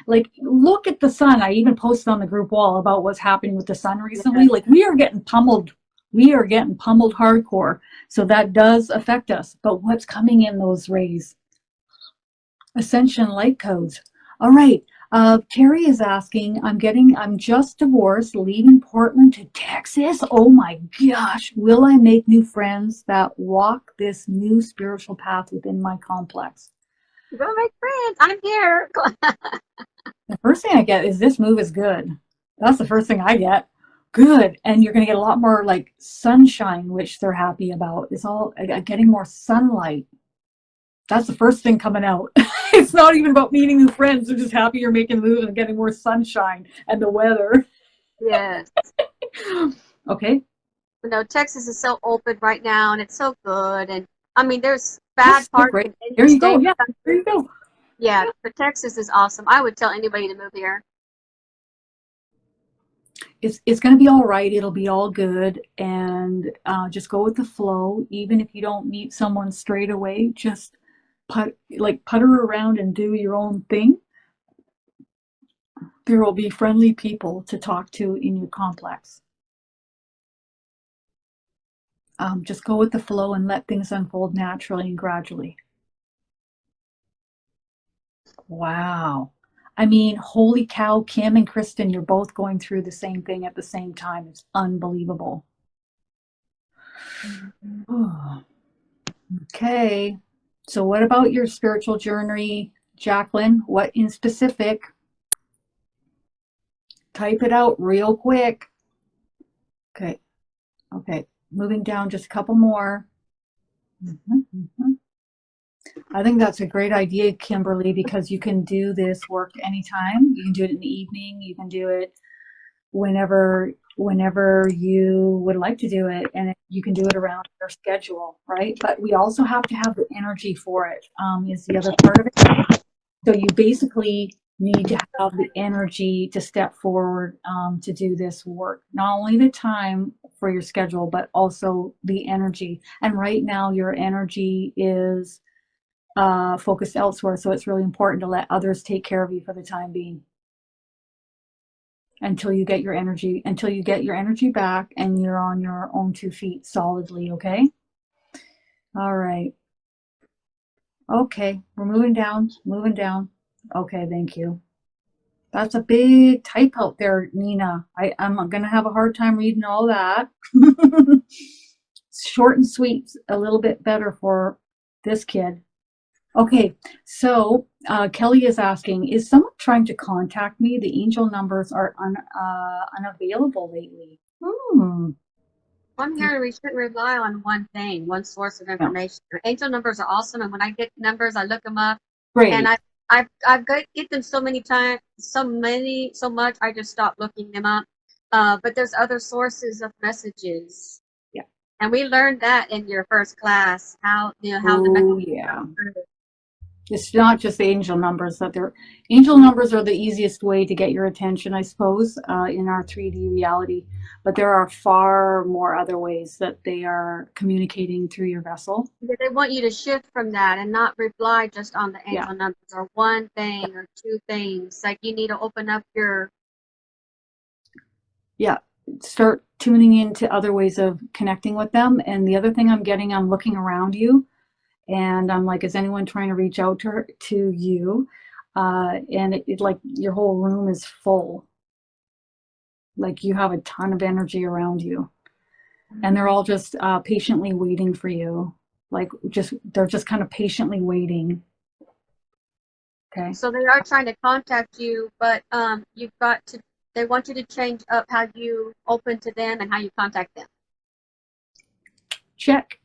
[SPEAKER 1] like, look at the sun. I even posted on the group wall about what's happening with the sun
[SPEAKER 2] yeah.
[SPEAKER 1] recently. Like, we are getting pummeled. We are getting pummeled hardcore. So that does affect us. But what's coming in those rays? Ascension light codes. All right. Terry is asking, I'm just divorced, leaving Portland to Texas. Oh my gosh. Will I make new friends that walk this new spiritual path within my complex?
[SPEAKER 2] Go make friends. I'm here.
[SPEAKER 1] The first thing I get is this move is good. That's the first thing I get. Good. And you're going to get a lot more like sunshine, which they're happy about. It's all getting more sunlight. That's the first thing coming out. It's not even about meeting new friends. They're just happy you're making moves and getting more sunshine and the weather.
[SPEAKER 2] Yes.
[SPEAKER 1] Okay.
[SPEAKER 2] Texas is so open right now, and it's so good. And there's
[SPEAKER 1] That's
[SPEAKER 2] bad
[SPEAKER 1] so
[SPEAKER 2] parts
[SPEAKER 1] great.
[SPEAKER 2] in any
[SPEAKER 1] There you go.
[SPEAKER 2] state.
[SPEAKER 1] Yeah. There you go.
[SPEAKER 2] Yeah, but Texas is awesome. I would tell anybody to move here.
[SPEAKER 1] It's going to be all right. It'll be all good. And just go with the flow. Even if you don't meet someone straight away, just putter around and do your own thing. There will be friendly people to talk to in your complex. Just go with the flow and let things unfold naturally and gradually. Wow. I mean, holy cow, Kim and Kristin, you're both going through the same thing at the same time. It's unbelievable. Okay. So what about your spiritual journey, Jacqueline? What in specific? Type it out real quick. Okay. Okay. Moving down just a couple more. I think that's a great idea, Kimberly, because you can do this work anytime. You can do it in the evening. You can do it whenever you would like to do it, and you can do it around your schedule, right? But we also have to have the energy for it, is the other part of it. So you basically need to have the energy to step forward, to do this work. Not only the time for your schedule, but also the energy. And right now your energy is focused elsewhere. So it's really important to let others take care of you for the time being until you get your energy back and you're on your own 2 feet solidly. Okay. All right. Okay. We're moving down. Okay. Thank you. That's a big type out there, Nina. I'm going to have a hard time reading all that. Short and sweet, a little bit better for this kid. Okay, so Kelly is asking, is someone trying to contact me? The angel numbers are unavailable lately.
[SPEAKER 2] I'm here. We shouldn't rely on one thing, one source of information. No. Angel numbers are awesome, and when I get numbers, I look them up.
[SPEAKER 1] Great.
[SPEAKER 2] And I've get them so many times, so much. I just stop looking them up. But there's other sources of messages.
[SPEAKER 1] Yeah.
[SPEAKER 2] And we learned that in your first class, how the
[SPEAKER 1] messages. It's not just the angel numbers. Angel numbers are the easiest way to get your attention, I suppose, in our 3D reality. But there are far more other ways that they are communicating through your vessel.
[SPEAKER 2] They want you to shift from that and not reply just on the angel numbers or one thing or two things. Like you need to open up your...
[SPEAKER 1] Start tuning into other ways of connecting with them. And the other thing I'm looking around you. And I'm like, is anyone trying to reach out to you? And it like your whole room is full. Like you have a ton of energy around you. And they're all just patiently waiting for you. Like they're just kind of patiently waiting. Okay.
[SPEAKER 2] So they are trying to contact you, but they want you to change up how you open to them and how you contact them.
[SPEAKER 1] Check.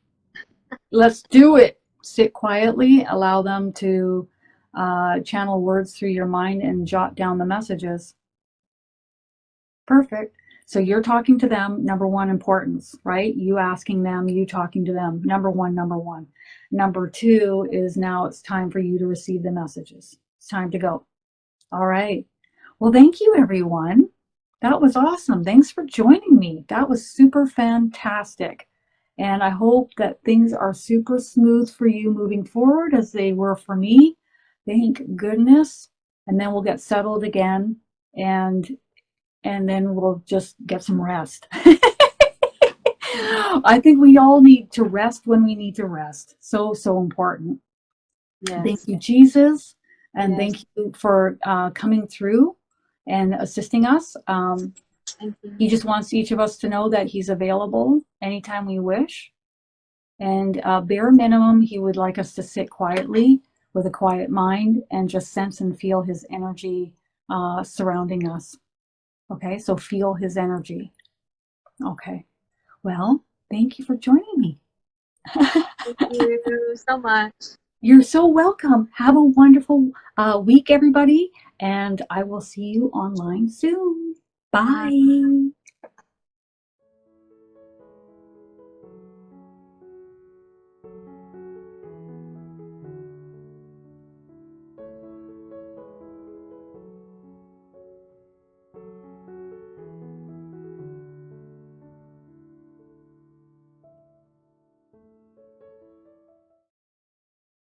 [SPEAKER 1] Let's do it. Sit quietly, allow them to channel words through your mind and jot down the messages. Perfect. So you're talking to them, number one, importance, right? You asking them, you talking to them, number one. Number two is now it's time for you to receive the messages. It's time to go. All right. Well, thank you, everyone. That was awesome. Thanks for joining me. That was super fantastic. And I hope that things are super smooth for you moving forward as they were for me. Thank goodness. And then we'll get settled again and then we'll just get some rest. I think we all need to rest when we need to rest. So important. Yes. Thank you, Jesus. And thank you for coming through and assisting us. He just wants each of us to know that he's available anytime we wish. And bare minimum, he would like us to sit quietly with a quiet mind and just sense and feel his energy surrounding us. Okay, so feel his energy. Okay, well, thank you for joining me.
[SPEAKER 2] Thank you so much.
[SPEAKER 1] You're so welcome. Have a wonderful week, everybody. And I will see you online soon. Bye.